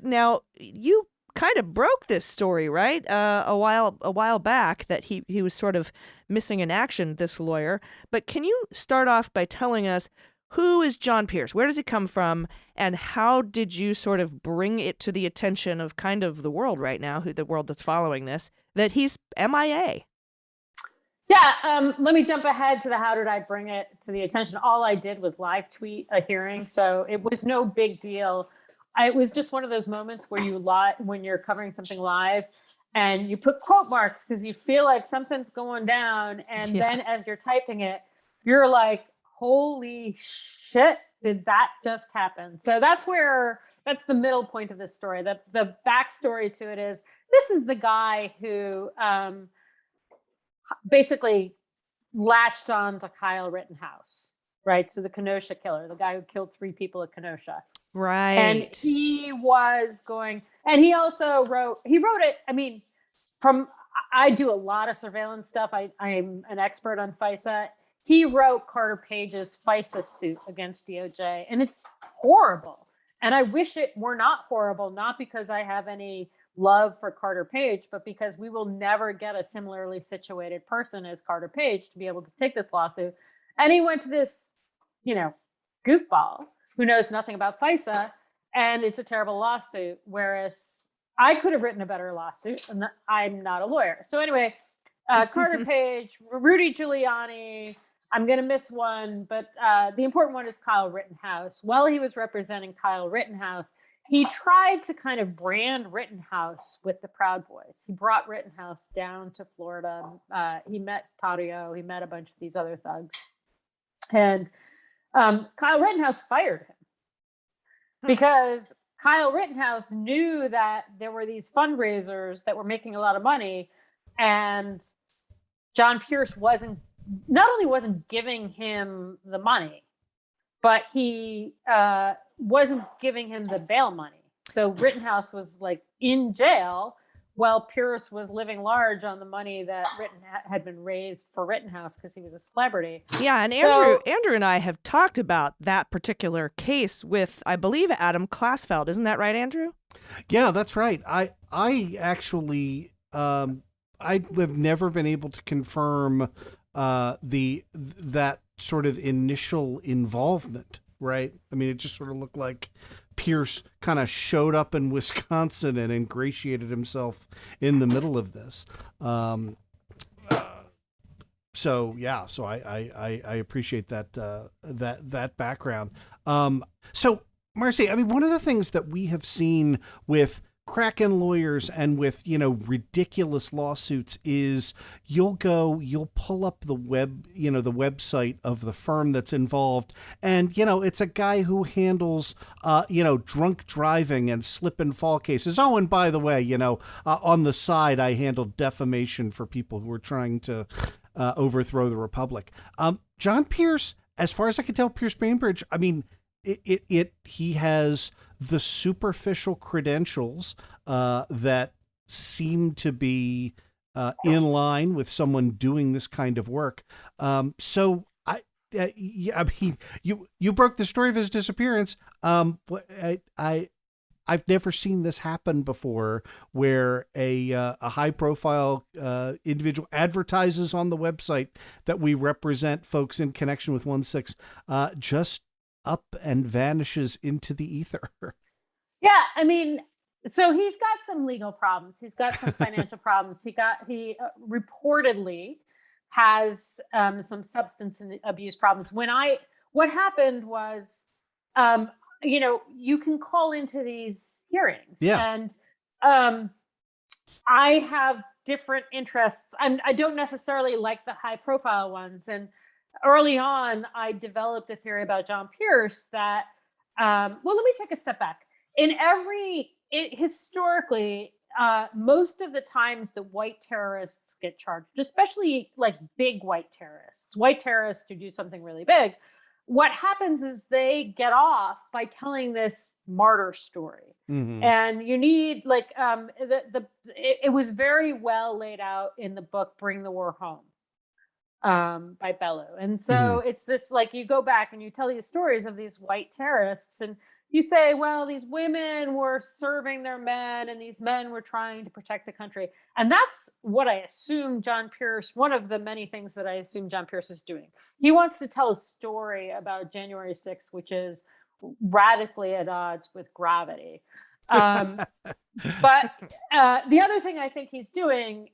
S3: Now, you kind of broke this story, right? A while back that he was sort of missing in action, this lawyer. But can you start off by telling us, who is John Pierce? Where does he come from? And how did you sort of bring it to the attention of kind of the world right now, the world that's following this, that he's MIA?
S5: Yeah, let me jump ahead to the how did I bring it to the attention. All I did was live tweet a hearing, so it was no big deal. It was just one of those moments where when you're covering something live and you put quote marks because you feel like something's going down. And then as you're typing it, you're like, holy shit, did that just happen? So that's the middle point of this story. The backstory to it is, this is the guy who basically latched on to Kyle Rittenhouse, right? So the Kenosha killer, the guy who killed 3 people at Kenosha.
S3: Right.
S5: And he was going, and he also wrote it. I mean, I do a lot of surveillance stuff. I'm an expert on FISA. He wrote Carter Page's FISA suit against DOJ, and it's horrible. And I wish it were not horrible, not because I have any love for Carter Page, but because we will never get a similarly situated person as Carter Page to be able to take this lawsuit. And he went to this, goofball who knows nothing about FISA, and it's a terrible lawsuit. Whereas I could have written a better lawsuit, and I'm not a lawyer. So anyway, Carter Page, Rudy Giuliani, I'm going to miss one, but the important one is Kyle Rittenhouse. While he was representing Kyle Rittenhouse, he tried to kind of brand Rittenhouse with the Proud Boys. He brought Rittenhouse down to Florida. He met Tario. He met a bunch of these other thugs. And Kyle Rittenhouse fired him because Kyle Rittenhouse knew that there were these fundraisers that were making a lot of money, and John Pierce not only wasn't giving him the money, but he wasn't giving him the bail money. So Rittenhouse was like in jail while Pierce was living large on the money that had been raised for Rittenhouse because he was a celebrity.
S3: Yeah, and Andrew and I have talked about that particular case with, I believe, Adam Klasfeld. Isn't that right, Andrew?
S4: Yeah, that's right. I actually I have never been able to confirm that sort of initial involvement, right? I mean, it just sort of looked like Pierce kind of showed up in Wisconsin and ingratiated himself in the middle of this. So I appreciate that background. So Marcy, I mean, one of the things that we have seen with Kraken lawyers and with, ridiculous lawsuits is you'll pull up the website of the firm that's involved. And, it's a guy who handles, drunk driving and slip and fall cases. Oh, and by the way, on the side, I handled defamation for people who are trying to overthrow the Republic. John Pierce, as far as I can tell, Pierce Bainbridge, I mean, he has the superficial credentials that seem to be in line with someone doing this kind of work. So I mean, you broke the story of his disappearance. I've never seen this happen before, where a high profile individual advertises on the website that we represent folks in connection with 1-6, just up and vanishes into the ether.
S5: Yeah, I mean, so he's got some legal problems. He's got some financial problems. He reportedly has some substance abuse problems. What happened was, you can call into these hearings, and I have different interests. I don't necessarily like the high profile ones, and early on, I developed a theory about John Pierce that, let me take a step back. Historically, most of the times that white terrorists get charged, especially like big white terrorists who do something really big, what happens is they get off by telling this martyr story. Mm-hmm. And you need it was very well laid out in the book, Bring the War Home, by Bellew. And so it's this, like, you go back and you tell these stories of these white terrorists, and you say, well, these women were serving their men and these men were trying to protect the country. And that's what I assume John Pierce, one of the many things that I assume John Pierce is doing. He wants to tell a story about January 6th, which is radically at odds with gravity. But the other thing I think he's doing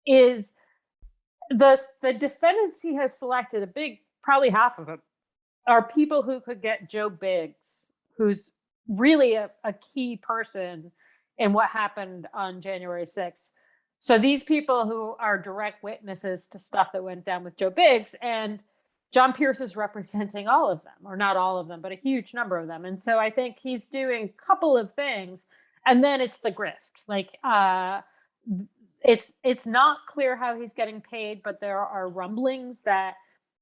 S5: is the defendants he has selected, probably half of them, are people who could get Joe Biggs, who's really a key person in what happened on January 6th. So these people who are direct witnesses to stuff that went down with Joe Biggs, and John Pierce is representing all of them, or not all of them, but a huge number of them. And so I think he's doing a couple of things, and then it's the grift. Like, It's not clear how he's getting paid, but there are rumblings that,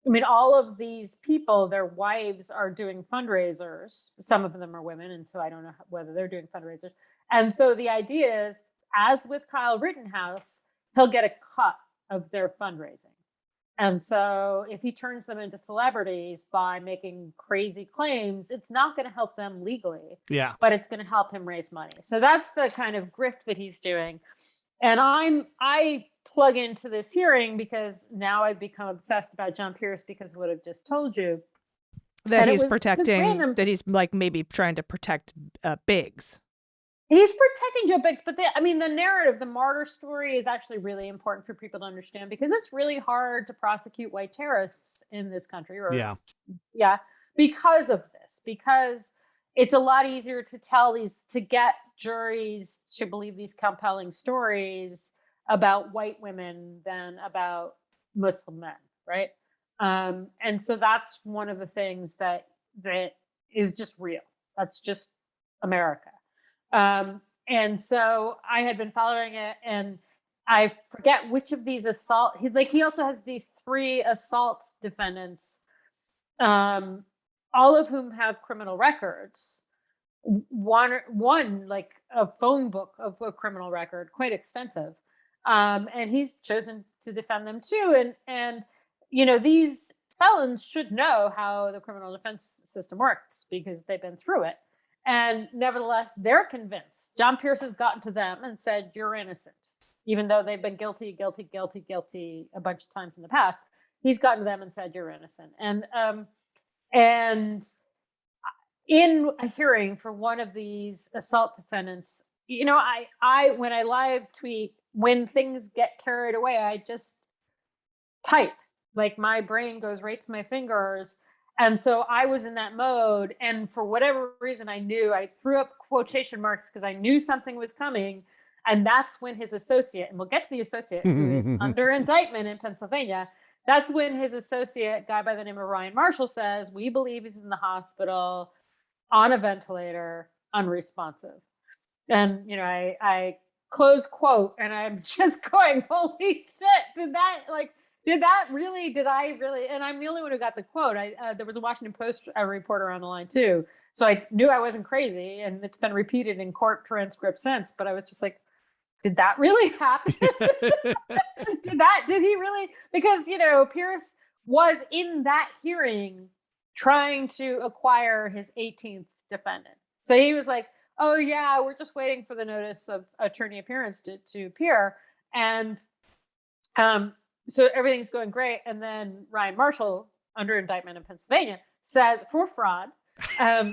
S5: I mean, all of these people, their wives are doing fundraisers. Some of them are women, and so I don't know whether they're doing fundraisers. And so the idea is, as with Kyle Rittenhouse, he'll get a cut of their fundraising. And so if he turns them into celebrities by making crazy claims, it's not going to help them legally.
S4: Yeah.
S5: But it's going to help him raise money. So that's the kind of grift that he's doing. And I plug into this hearing because now I've become obsessed about John Pierce because of what I've just told you.
S3: That he's protecting, that he's like maybe trying to protect Biggs.
S5: He's protecting Joe Biggs, but the narrative, the martyr story is actually really important for people to understand because it's really hard to prosecute white terrorists in this country. Because of this, because it's a lot easier to get juries to believe these compelling stories about white women than about Muslim men, right? And so that's one of the things that is just real. That's just America. And so I had been following it, and I forget which of these he also has these 3 assault defendants, all of whom have criminal records. One like a phone book of a criminal record, quite extensive. And he's chosen to defend them too. And these felons should know how the criminal defense system works because they've been through it. And nevertheless, they're convinced. John Pierce has gotten to them and said, you're innocent, even though they've been guilty a bunch of times in the past. He's gotten to them and said, you're innocent. And in a hearing for one of these assault defendants, I when I live tweet, when things get carried away, I just type. Like my brain goes right to my fingers. And so I was in that mode. And for whatever reason, I threw up quotation marks because I knew something was coming. And that's when his associate, and we'll get to the associate who is under indictment in Pennsylvania. That's when his associate, guy by the name of Ryan Marshall, says, we believe he's in the hospital on a ventilator, unresponsive. And, I close quote, and I'm just going, holy shit, did I really? And I'm the only one who got the quote. There was a Washington Post reporter on the line too. So I knew I wasn't crazy, and it's been repeated in court transcripts since, but I was just like, did that really happen? Did he really? Because, Pierce was in that hearing trying to acquire his 18th defendant. So he was like, oh yeah, we're just waiting for the notice of attorney appearance to appear. And, so everything's going great. And then Ryan Marshall, under indictment in Pennsylvania, says for fraud,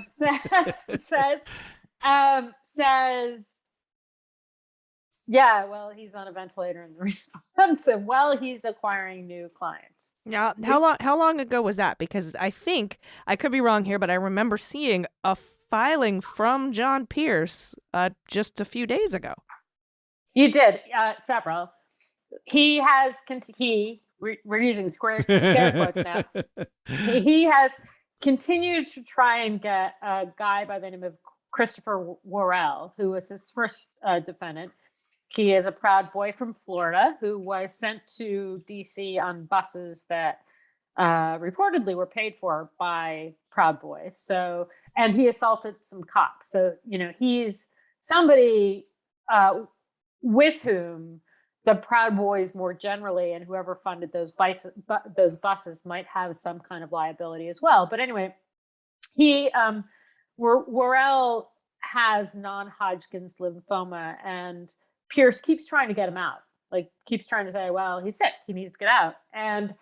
S5: says, yeah, well, he's on a ventilator in the response. Well, he's acquiring new clients.
S3: Now, how long ago was that? Because I think, I could be wrong here, but I remember seeing a filing from John Pierce just a few days ago.
S5: You did, several. He has, we're using scare quotes now. He has continued to try and get a guy by the name of Christopher Worrell, who was his first defendant. He is a Proud Boy from Florida who was sent to D.C. on buses that reportedly were paid for by Proud Boys. So, and he assaulted some cops. So, he's somebody with whom the Proud Boys more generally, and whoever funded those buses might have some kind of liability as well. But anyway, Worrell has non-Hodgkin's lymphoma, and Pierce keeps trying to get him out. Keeps trying to say, well, he's sick, he needs to get out. And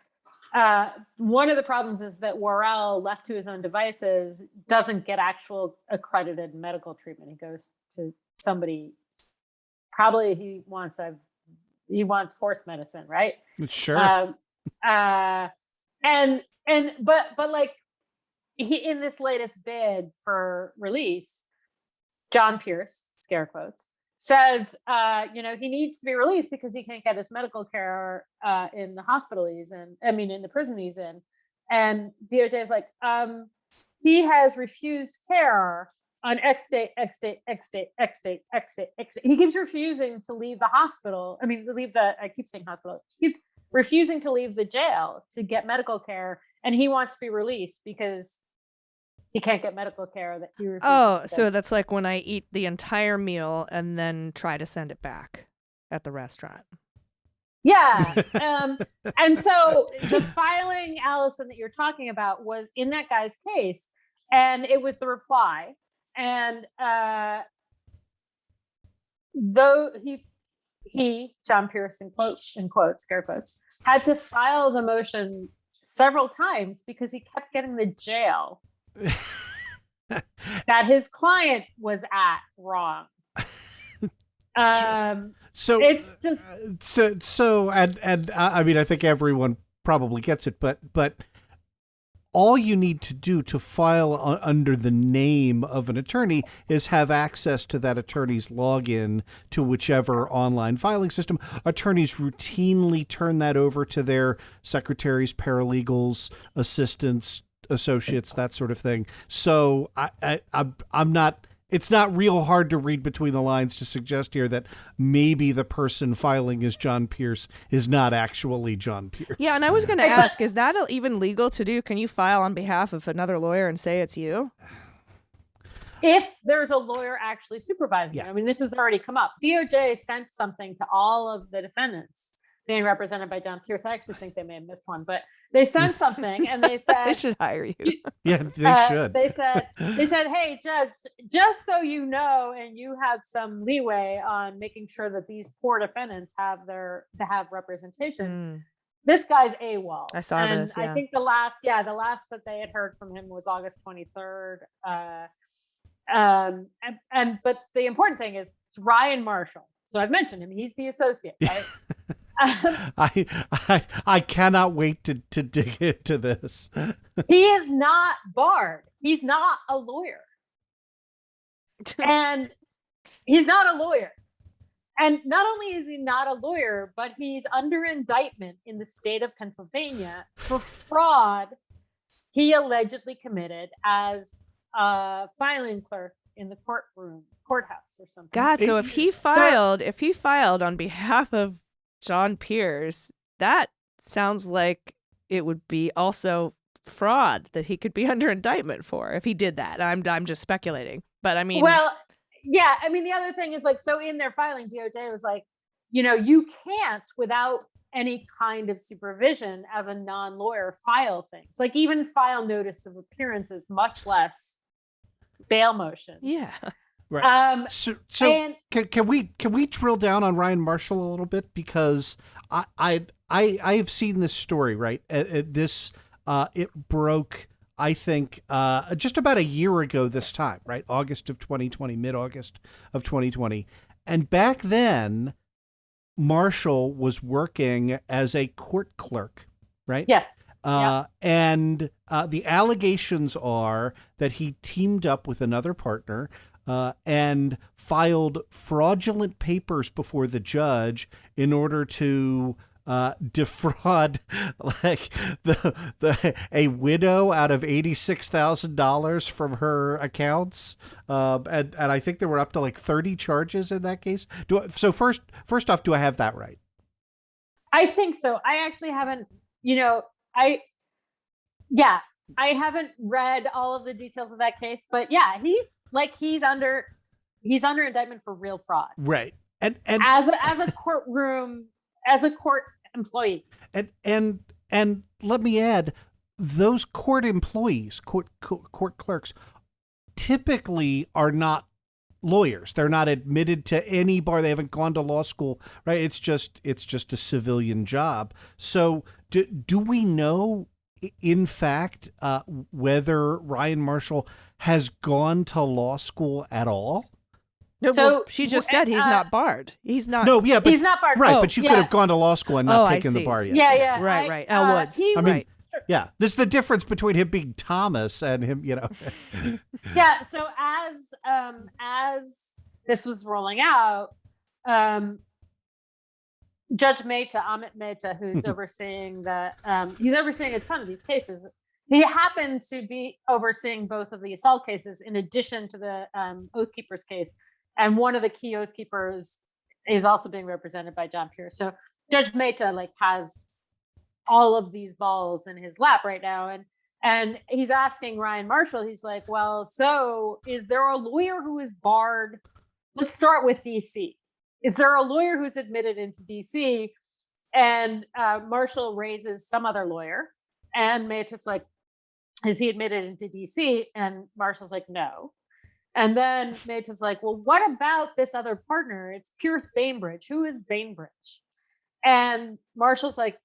S5: one of the problems is that Worrell, left to his own devices, doesn't get actual accredited medical treatment. He goes to somebody, probably he wants horse medicine, right?
S4: Sure.
S5: But he, in this latest bid for release, John Pierce, scare quotes, says, he needs to be released because he can't get his medical care in the hospital he's in. In the prison he's in. And DOJ is like, he has refused care on X date, X date, X date, X date, X date, X date. He keeps refusing to leave the hospital. I keep saying hospital. He keeps refusing to leave the jail to get medical care. And he wants to be released because he can't get medical care that he refuses to
S3: so
S5: get.
S3: that's like when I eat the entire meal and then try to send it back at the restaurant.
S5: Yeah. And so the filing, Allison, that you're talking about was in that guy's case. And it was the reply. And though he, John Pierce, in quotes, scare quotes, had to file the motion several times because he kept getting the jail that his client was at wrong.
S4: So
S5: it's just
S4: and I mean, I think everyone probably gets it, but all you need to do to file under the name of an attorney is have access to that attorney's login to whichever online filing system. Attorneys routinely turn that over to their secretaries, paralegals, assistants, associates, that sort of thing. So I'm not. It's not real hard to read between the lines to suggest here that maybe the person filing as John Pierce is not actually John Pierce.
S3: Yeah, and I was going to ask, is that even legal to do? Can you file on behalf of another lawyer and say it's you?
S5: If there's a lawyer actually supervising it. I mean, this has already come up. DOJ sent something to all of the defendants being represented by John Pierce. I actually think they may have missed one, but they sent something and they said
S3: they should hire you.
S4: Yeah, they should.
S5: They said, hey, judge, just so you know, and you have some leeway on making sure that these poor defendants have representation. This guy's AWOL.
S3: I saw this. Yeah.
S5: I think the last that they had heard from him was August 23rd. But the important thing is it's Ryan Marshall. So I've mentioned him. He's the associate, right?
S4: I cannot wait to dig into this.
S5: He is not barred. He's not a lawyer. And he's not a lawyer. And not only is he not a lawyer, but he's under indictment in the state of Pennsylvania for fraud he allegedly committed as a filing clerk in the courthouse or something.
S3: God, so if he filed on behalf of John Pierce, that sounds like it would be also fraud that he could be under indictment for if he did that. I'm just speculating, but I mean,
S5: well, yeah, I mean, the other thing is like, so in their filing, DOJ was like, you can't without any kind of supervision as a non-lawyer file things, like even file notice of appearances, much less bail motions.
S3: Yeah.
S4: Right. Can we drill down on Ryan Marshall a little bit, because I have seen this story, right? It broke, I think, just about a year ago this time, right? August of 2020, mid-August of 2020. And back then, Marshall was working as a court clerk, right?
S5: Yes.
S4: And the allegations are that he teamed up with another partner and filed fraudulent papers before the judge in order to defraud like a widow out of $86,000 from her accounts, and I think there were up to like 30 charges in that case. First off, do I have that right?
S5: I think so. I actually haven't. I haven't read all of the details of that case, but yeah, he's under indictment for real fraud,
S4: right? And
S5: as a court employee,
S4: and let me add, those court employees, court clerks, typically are not lawyers. They're not admitted to any bar. They haven't gone to law school, right? It's just a civilian job. So do we know, in fact, whether Ryan Marshall has gone to law school at all?
S3: No, so she just said he's not barred. He's not.
S4: No, yeah, but
S5: he's not barred.
S4: Right, but you could have gone to law school and not taken the bar yet.
S5: Yeah.
S3: Right. Al Woods.
S4: Yeah, this is the difference between him being Thomas and him,
S5: Yeah. So as this was rolling out, Judge Amit Mehta, who's overseeing he's overseeing a ton of these cases, he happened to be overseeing both of the assault cases in addition to the Oath Keepers case. And one of the key Oath Keepers is also being represented by John Pierce. So Judge Mehta has all of these balls in his lap right now. And he's asking Ryan Marshall, he's like, well, so is there a lawyer who is barred? Let's start with DC. Is there a lawyer who's admitted into DC? And Marshall raises some other lawyer. And Mehta's like, is he admitted into DC? And Marshall's like, no. And then Mehta's like, well, what about this other partner? It's Pierce Bainbridge. Who is Bainbridge? And Marshall's like,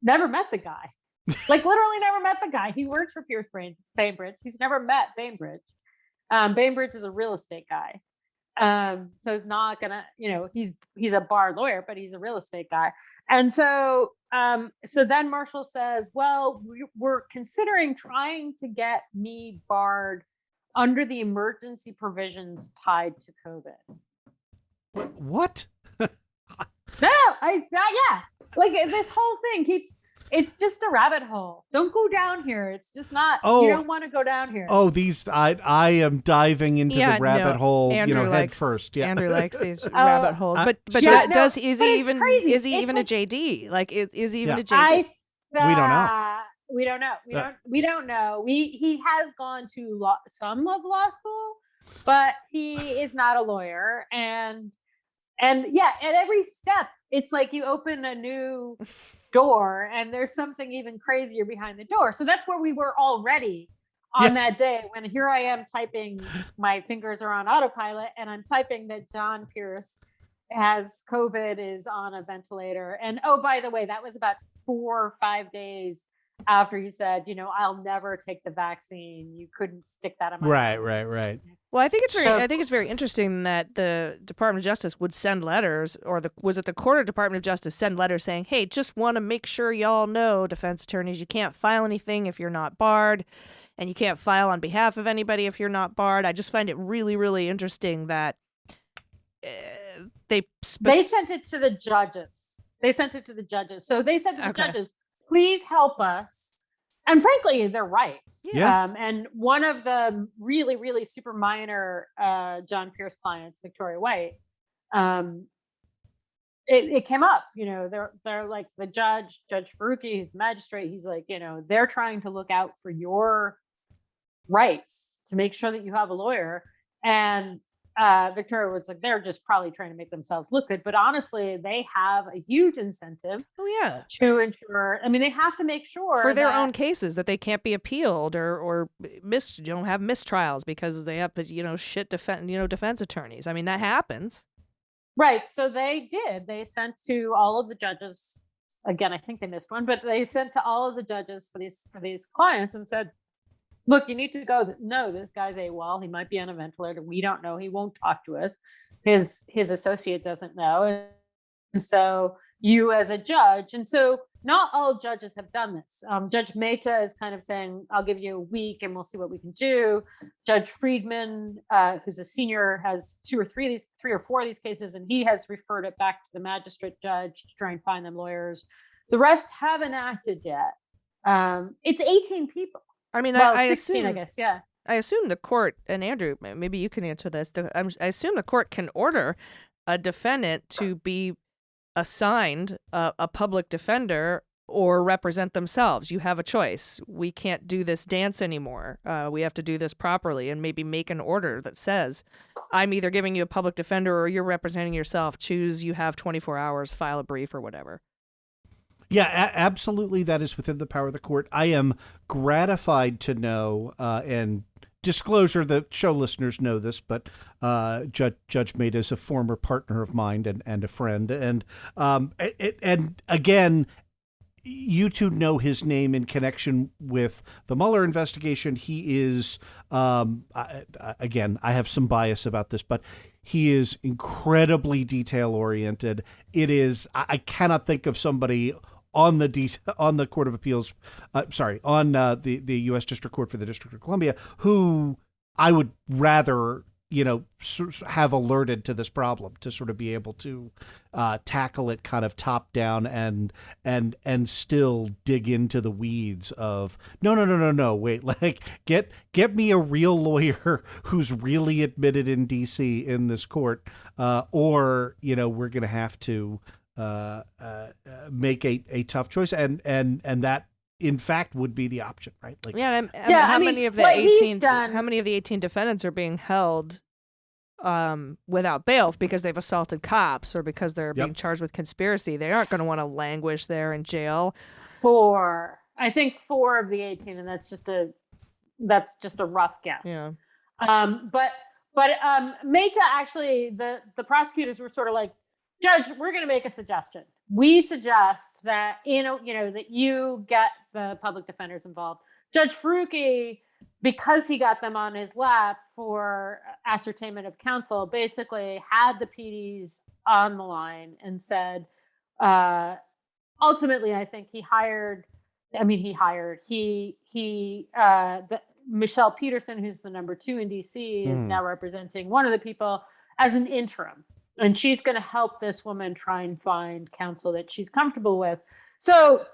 S5: never met the guy. Like literally never met the guy. He works for Pierce Bainbridge. He's never met Bainbridge. Bainbridge is a real estate guy. So he's not gonna, he's a bar lawyer, but he's a real estate guy. And so then Marshall says, well, we're considering trying to get me barred under the emergency provisions tied to COVID.
S4: What?
S5: No, yeah. Like this whole thing it's just a rabbit hole. Don't go down here. It's just not, you don't want to go down here.
S4: Oh, I am diving into the rabbit hole,
S3: Andrew
S4: head first. Yeah.
S3: Andrew likes these rabbit holes. But is he even a JD? Like, is he even a JD?
S4: We don't know.
S5: We don't know. We don't know. He has gone to some of law school, but he is not a lawyer. And yeah, at every step, it's like you open a new door and there's something even crazier behind the door. So that's where we were already on that day when here I am typing, my fingers are on autopilot and I'm typing that John Pierce has COVID, is on a ventilator. And oh, by the way, that was about 4 or 5 days after he said, I'll never take the vaccine. You couldn't stick that in my mouth.
S4: Right.
S3: Well, I think it's very interesting that the Department of Justice would send letters, or was it the Court or Department of Justice send letters saying, hey, just want to make sure y'all know, defense attorneys, you can't file anything if you're not barred, and you can't file on behalf of anybody if you're not barred. I just find it really, really interesting that they
S5: sent it to the judges. So they said to the judges, please help us. And frankly, they're right.
S4: Yeah.
S5: And one of the really, really super minor John Pierce clients, Victoria White, it came up, they're like the Judge Faruqi, he's the magistrate. He's like, they're trying to look out for your rights to make sure that you have a lawyer. And Victoria was like, they're just probably trying to make themselves look good. But honestly, they have a huge incentive to ensure, they have to make sure
S3: for their own cases that they can't be appealed or have mistrials because they have defense attorneys. That happens.
S5: Right. So they sent to all of the judges. Again, I think they missed one, but they sent to all of the judges for these clients and said, look, you need to go. No, this guy's AWOL. He might be on a ventilator. We don't know. He won't talk to us. His associate doesn't know. And so you as a judge, and so not all judges have done this. Judge Mehta is kind of saying, I'll give you a week and we'll see what we can do. Judge Friedman, who's a senior, has 3 or 4 of these cases, and he has referred it back to the magistrate judge to try and find them lawyers. The rest haven't acted yet. It's 18 people.
S3: I
S5: 16,
S3: assume,
S5: I guess, yeah.
S3: I assume the court, and Andrew, maybe you can answer this. I assume the court can order a defendant to be assigned a public defender or represent themselves. You have a choice. We can't do this dance anymore. We have to do this properly, and maybe make an order that says, I'm either giving you a public defender or you're representing yourself. Choose, you have 24 hours, file a brief or whatever.
S4: Yeah, absolutely. That is within the power of the court. I am gratified to know, and disclosure, the show listeners know this, but Judge Mehta is a former partner of mine and a friend. And again, you two know his name in connection with the Mueller investigation. He is, again, I have some bias about this, but he is incredibly detail-oriented. I cannot think of somebody on the Court of Appeals, on the U.S. District Court for the District of Columbia, who I would rather have alerted to this problem to sort of be able to tackle it kind of top down and still dig into the weeds of no, wait, like get me a real lawyer who's really admitted in DC in this court, or we're going to have to make a tough choice, and that in fact would be the option, right? Like,
S3: how many of the 18 defendants are being held without bail because they've assaulted cops or because they're being charged with conspiracy? They aren't going to want to languish there in jail.
S5: I think 4 of the 18, and that's just a rough guess.
S3: Yeah.
S5: But Meta, actually, the prosecutors were sort of like, Judge, we're going to make a suggestion. We suggest that that you get the public defenders involved. Judge Faruqi, because he got them on his lap for ascertainment of counsel, basically had the PDs on the line and said, ultimately, I think Michelle Peterson, who's the number 2 in DC, is now representing one of the people as an interim. And she's going to help this woman try and find counsel that she's comfortable with. So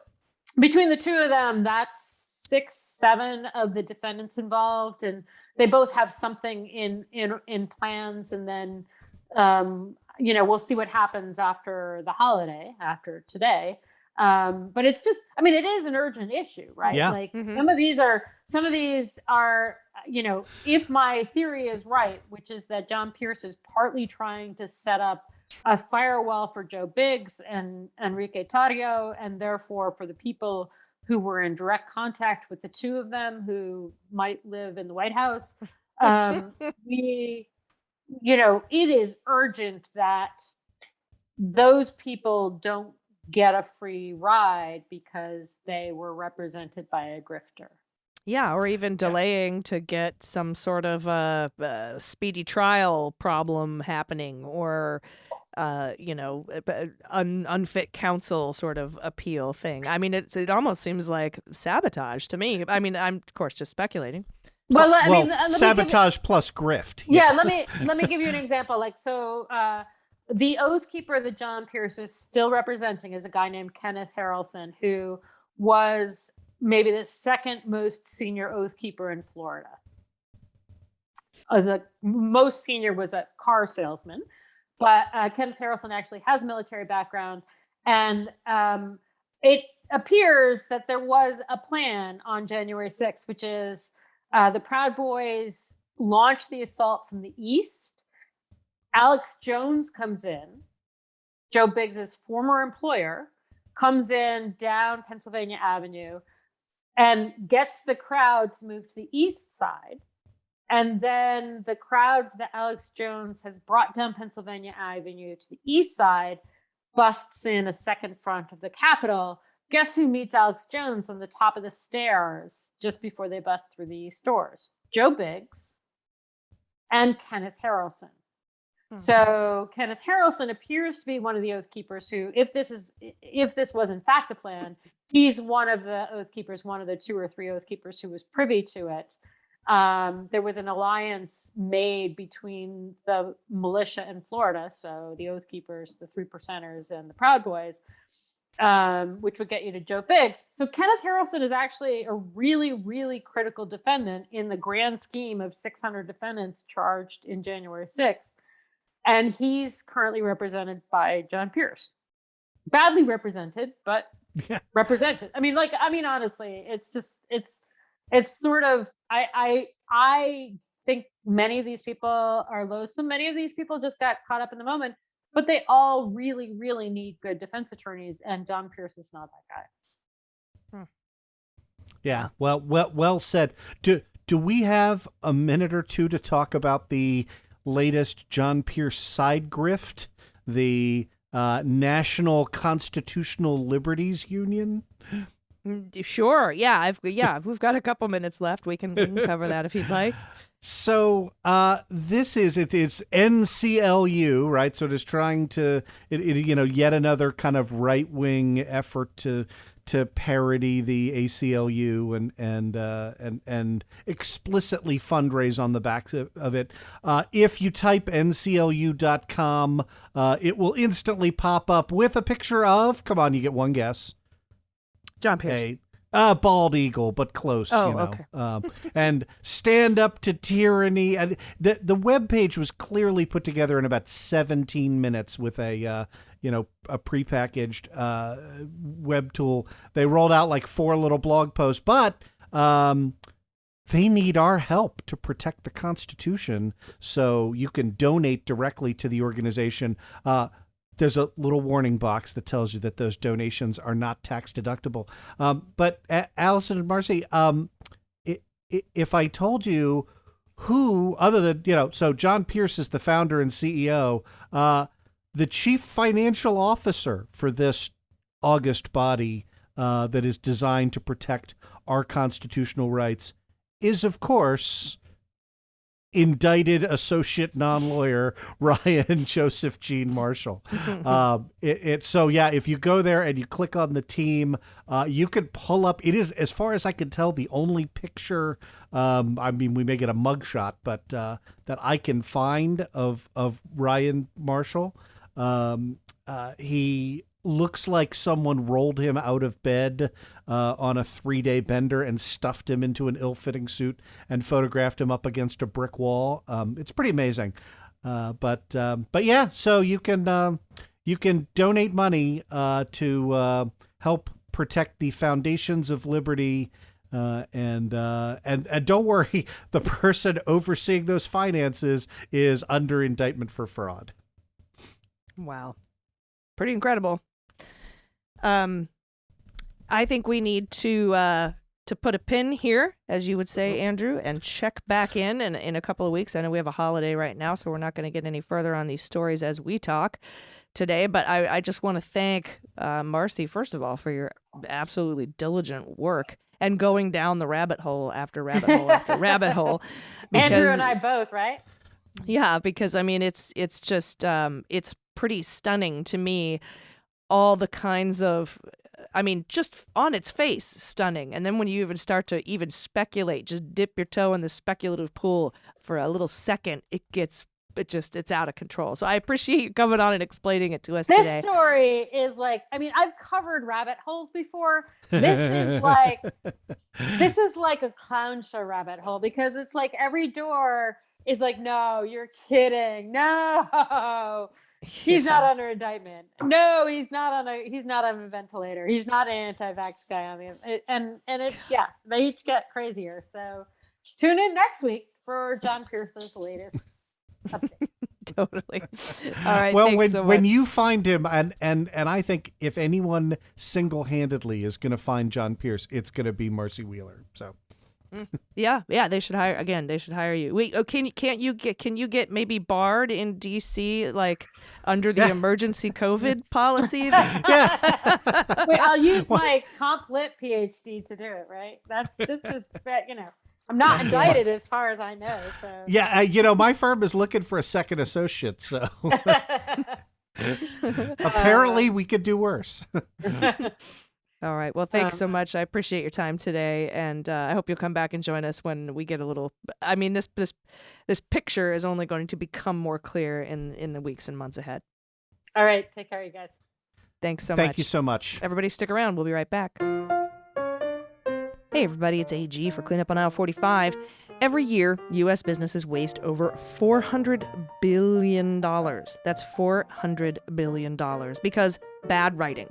S5: between the two of them, that's 6-7 of the defendants involved, and they both have something in plans. And then, we'll see what happens after the holiday, after today. But it's just, it is an urgent issue, right?
S4: Yeah.
S5: Like some of these are, if my theory is right, which is that John Pierce is partly trying to set up a firewall for Joe Biggs and Enrique Tarrio, and therefore for the people who were in direct contact with the two of them who might live in the White House. It is urgent that those people don't get a free ride because they were represented by a grifter.
S3: Yeah, or even delaying to get some sort of speedy trial problem happening, or unfit counsel sort of appeal thing. It almost seems like sabotage to me. I'm of course just speculating.
S4: Sabotage plus grift.
S5: Yeah, let me give you an example. The oath keeper that John Pierce is still representing is a guy named Kenneth Harrelson, who was maybe the second most senior oath keeper in Florida. The most senior was a car salesman, but Kenneth Harrelson actually has a military background. And it appears that there was a plan on January 6th, which is the Proud Boys launched the assault from the east. Alex Jones comes in, Joe Biggs' former employer, comes in down Pennsylvania Avenue and gets the crowd to move to the east side. And then the crowd that Alex Jones has brought down Pennsylvania Avenue to the east side busts in a second front of the Capitol. Guess who meets Alex Jones on the top of the stairs just before they bust through the east doors? Joe Biggs and Kenneth Harrelson. So Kenneth Harrelson appears to be one of the oath keepers who, if this was in fact the plan, he's one of the oath keepers, one of the 2 or 3 oath keepers who was privy to it. There was an alliance made between the militia in Florida, so the oath keepers, the 3%ers, and the Proud Boys, which would get you to Joe Biggs. So Kenneth Harrelson is actually a really, really critical defendant in the grand scheme of 600 defendants charged in January 6th. And he's currently represented by John Pierce. Badly represented, but represented. Honestly, it's sort of, I think many of these people are loathsome. Many of these people just got caught up in the moment, but they all really, really need good defense attorneys. And John Pierce is not that guy.
S4: Yeah. Well said. Do we have a minute or two to talk about the latest John Pierce side grift, the National Constitutional Liberties Union?
S3: Sure. Yeah. We've got a couple minutes left. We can cover that if you'd like.
S4: So it's NCLU, right? So it is trying to, yet another kind of right wing effort to to parody the ACLU and explicitly fundraise on the back of it. If you type nclu.com, it will instantly pop up with a picture of, come on, you get one guess.
S3: John Pierce.
S4: A bald eagle, but close.
S3: Okay.
S4: And Stand Up to Tyranny. And the webpage was clearly put together in about 17 minutes with a prepackaged web tool. They rolled out like 4 little blog posts, but they need our help to protect the Constitution, so you can donate directly to the organization. There's a little warning box that tells you that those donations are not tax deductible. But Allison and Marcy, if I told you who, other than, so John Pierce is the founder and CEO, the chief financial officer for this august body that is designed to protect our constitutional rights is, of course, indicted associate non-lawyer Ryan Joseph Gene Marshall. So if you go there and you click on the team, you could pull up. It is, as far as I can tell, the only picture. We may get a mugshot, but that I can find of Ryan Marshall. He looks like someone rolled him out of bed on a 3-day bender and stuffed him into an ill-fitting suit and photographed him up against a brick wall. It's pretty amazing. But yeah, so you can donate money to help protect the foundations of liberty. And don't worry, the person overseeing those finances is under indictment for fraud.
S3: Wow. Pretty incredible. I think we need to put a pin here, as you would say, Andrew, and check back in a couple of weeks. I know we have a holiday right now, so we're not going to get any further on these stories as we talk today. But I just want to thank Marcy, first of all, for your absolutely diligent work and going down the rabbit hole after rabbit hole after rabbit hole. Because,
S5: Andrew and I both, right?
S3: Yeah, because it's just it's pretty stunning to me, all the kinds of, just on its face, stunning. And then when you even start to even speculate, just dip your toe in the speculative pool for a little second, it's out of control. So I appreciate you coming on and explaining it to us today.
S5: This story is like, I've covered rabbit holes before. This is like a clown show rabbit hole, because it's like every door is like, no, you're kidding. No. He's not under indictment. No, he's not on a ventilator. He's not an anti-vax guy. They each get crazier. So tune in next week for John Pierce's latest update.
S3: Totally. All right.
S4: Well,
S3: thanks so much.
S4: when you find him, and I think if anyone single-handedly is going to find John Pierce, it's going to be Marcy Wheeler. So.
S3: Yeah, they should hire you. Wait, can you get maybe barred in DC, like under the emergency COVID policies?
S4: Yeah.
S5: Wait, I'll use my comp lit PhD to do it, right? That's just as, I'm not indicted as far as I know. So
S4: yeah, my firm is looking for a second associate, so apparently we could do worse.
S3: All right. Well, thanks so much. I appreciate your time today, and I hope you'll come back and join us when we get a little. This picture is only going to become more clear in the weeks and months ahead.
S5: All right. Take care, you guys.
S3: Thanks so much.
S4: Thank you so much.
S3: Everybody, stick around. We'll be right back. Hey, everybody. It's AG for Cleanup on Aisle 45. Every year, U.S. businesses waste over $400 billion. That's $400 billion because bad writing.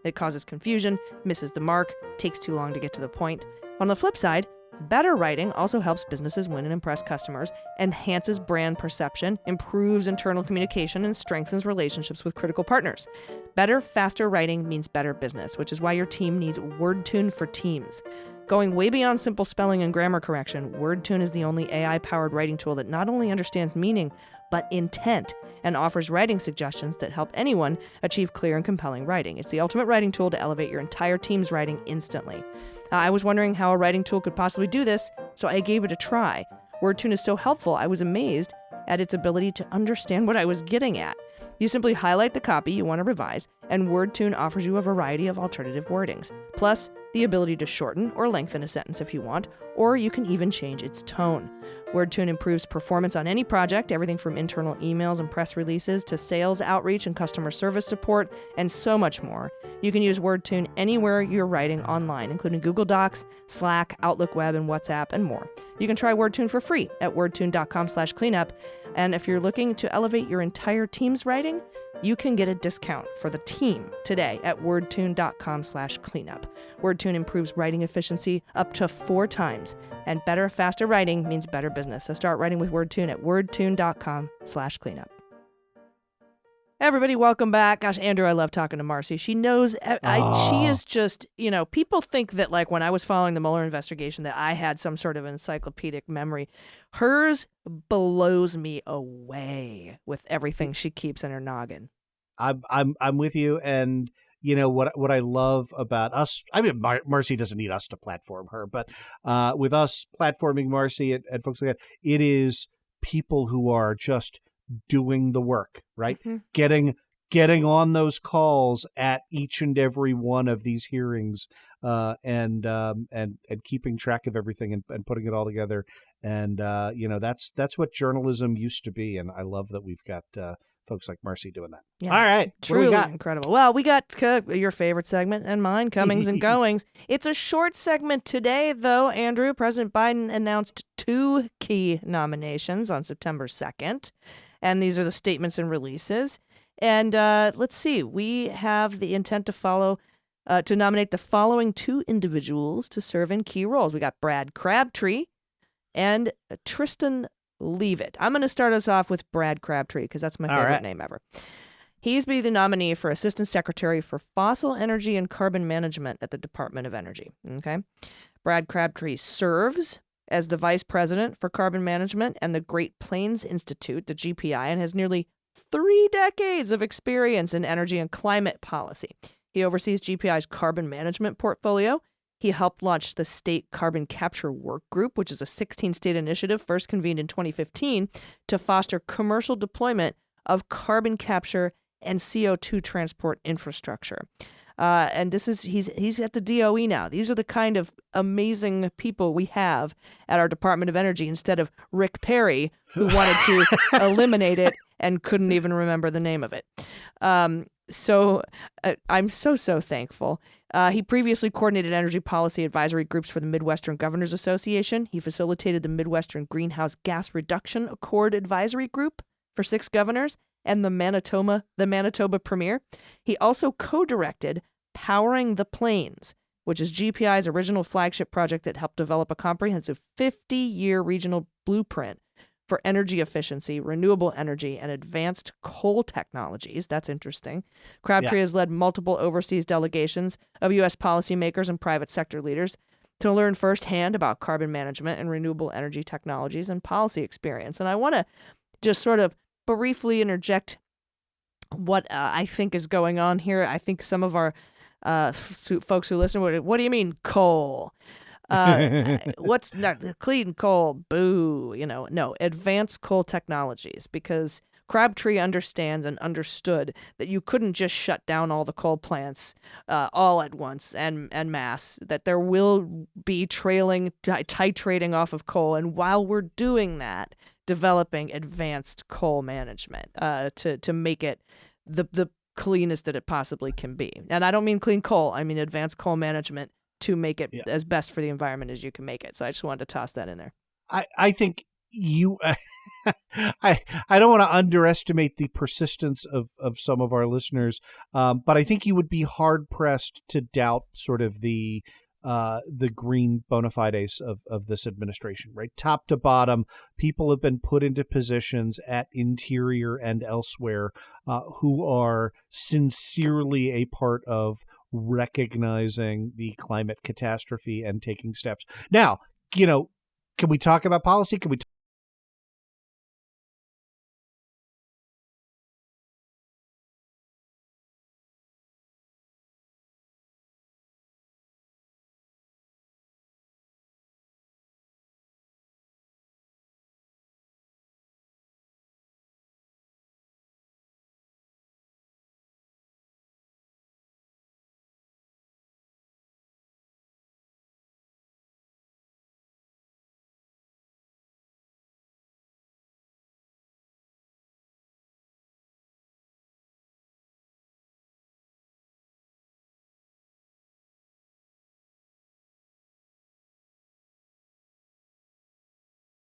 S3: It causes confusion, misses the mark, takes too long to get to the point. On the flip side, better writing also helps businesses win and impress customers, enhances brand perception, improves internal communication, and strengthens relationships with critical partners. Better, faster writing means better business, which is why your team needs WordTune for Teams. Going way beyond simple spelling and grammar correction, WordTune is the only AI-powered writing tool that not only understands meaning, but intent, and offers writing suggestions that help anyone achieve clear and compelling writing. It's the ultimate writing tool to elevate your entire team's writing instantly. I was wondering how a writing tool could possibly do this, so I gave it a try. WordTune is so helpful, I was amazed at its ability to understand what I was getting at. You simply highlight the copy you want to revise, and WordTune offers you a variety of alternative wordings, plus the ability to shorten or lengthen a sentence if you want, or you can even change its tone. WordTune improves performance on any project, everything from internal emails and press releases to sales outreach and customer service support, and so much more. You can use WordTune anywhere you're writing online, including Google Docs, Slack, Outlook Web, and WhatsApp, and more. You can try WordTune for free at wordtune.com/cleanup. And if you're looking to elevate your entire team's writing, you can get a discount for the team today at wordtune.com/cleanup. WordTune improves writing efficiency up to 4 times. And better, faster writing means better business. So start writing with WordTune at wordtune.com/cleanup. Everybody, welcome back. Gosh, Andrew, I love talking to Marcy. She knows, she is just, people think that like when I was following the Mueller investigation that I had some sort of encyclopedic memory. Hers blows me away with everything she keeps in her noggin.
S4: I'm with you. And what I love about us, I mean, Marcy doesn't need us to platform her, but with us platforming Marcy and folks like that, it is people who are just doing the work, right? Mm-hmm. Getting on those calls at each and every one of these hearings, and keeping track of everything and putting it all together. And that's what journalism used to be. And I love that we've got folks like Marcy doing that.
S3: Yeah,
S4: all right,
S3: truly incredible. Well, we got your favorite segment and mine, comings and goings. It's a short segment today, though. Andrew, President Biden announced 2 key nominations on September 2nd. And these are the statements and releases. And let's see, we have the intent to nominate the following 2 individuals to serve in key roles. We got Brad Crabtree and Tristan Leavitt. I'm going to start us off with Brad Crabtree because that's my favorite name ever. He's be the nominee for Assistant Secretary for Fossil Energy and Carbon Management at the Department of Energy. Okay, Brad Crabtree serves as the Vice President for Carbon Management and the Great Plains Institute, the GPI, and has nearly 3 decades of experience in energy and climate policy. He oversees GPI's carbon management portfolio. He helped launch the State Carbon Capture Work Group, which is a 16-state initiative first convened in 2015 to foster commercial deployment of carbon capture and CO2 transport infrastructure. And he's at the DOE now. These are the kind of amazing people we have at our Department of Energy instead of Rick Perry, who wanted to eliminate it and couldn't even remember the name of it. So I'm so thankful. He previously coordinated energy policy advisory groups for the Midwestern Governors Association. He facilitated the Midwestern Greenhouse Gas Reduction Accord Advisory Group for 6 governors and the Manitoba Premier. He also co-directed Powering the Plains, which is GPI's original flagship project that helped develop a comprehensive 50-year regional blueprint for energy efficiency, renewable energy, and advanced coal technologies. That's interesting. Crabtree has led multiple overseas delegations of U.S. policymakers and private sector leaders to learn firsthand about carbon management and renewable energy technologies and policy experience. And I want to just sort of briefly interject what I think is going on here. I think some of our folks who listen, what do you mean coal? What's not clean coal? Boo! No, advanced coal technologies, because Crabtree understands and understood that you couldn't just shut down all the coal plants all at once and mass, that there will be titrating off of coal. And while we're doing that, developing advanced coal management to make it the cleanest that it possibly can be. And I don't mean clean coal, I mean advanced coal management to make it as best for the environment as you can make it. So I just wanted to toss that in there.
S4: I think you I don't want to underestimate the persistence of some of our listeners, but I think you would be hard pressed to doubt sort of the green bona fides of this administration, right? Top to bottom, people have been put into positions at Interior and elsewhere who are sincerely a part of recognizing the climate catastrophe and taking steps. Now, can we talk about policy? Can we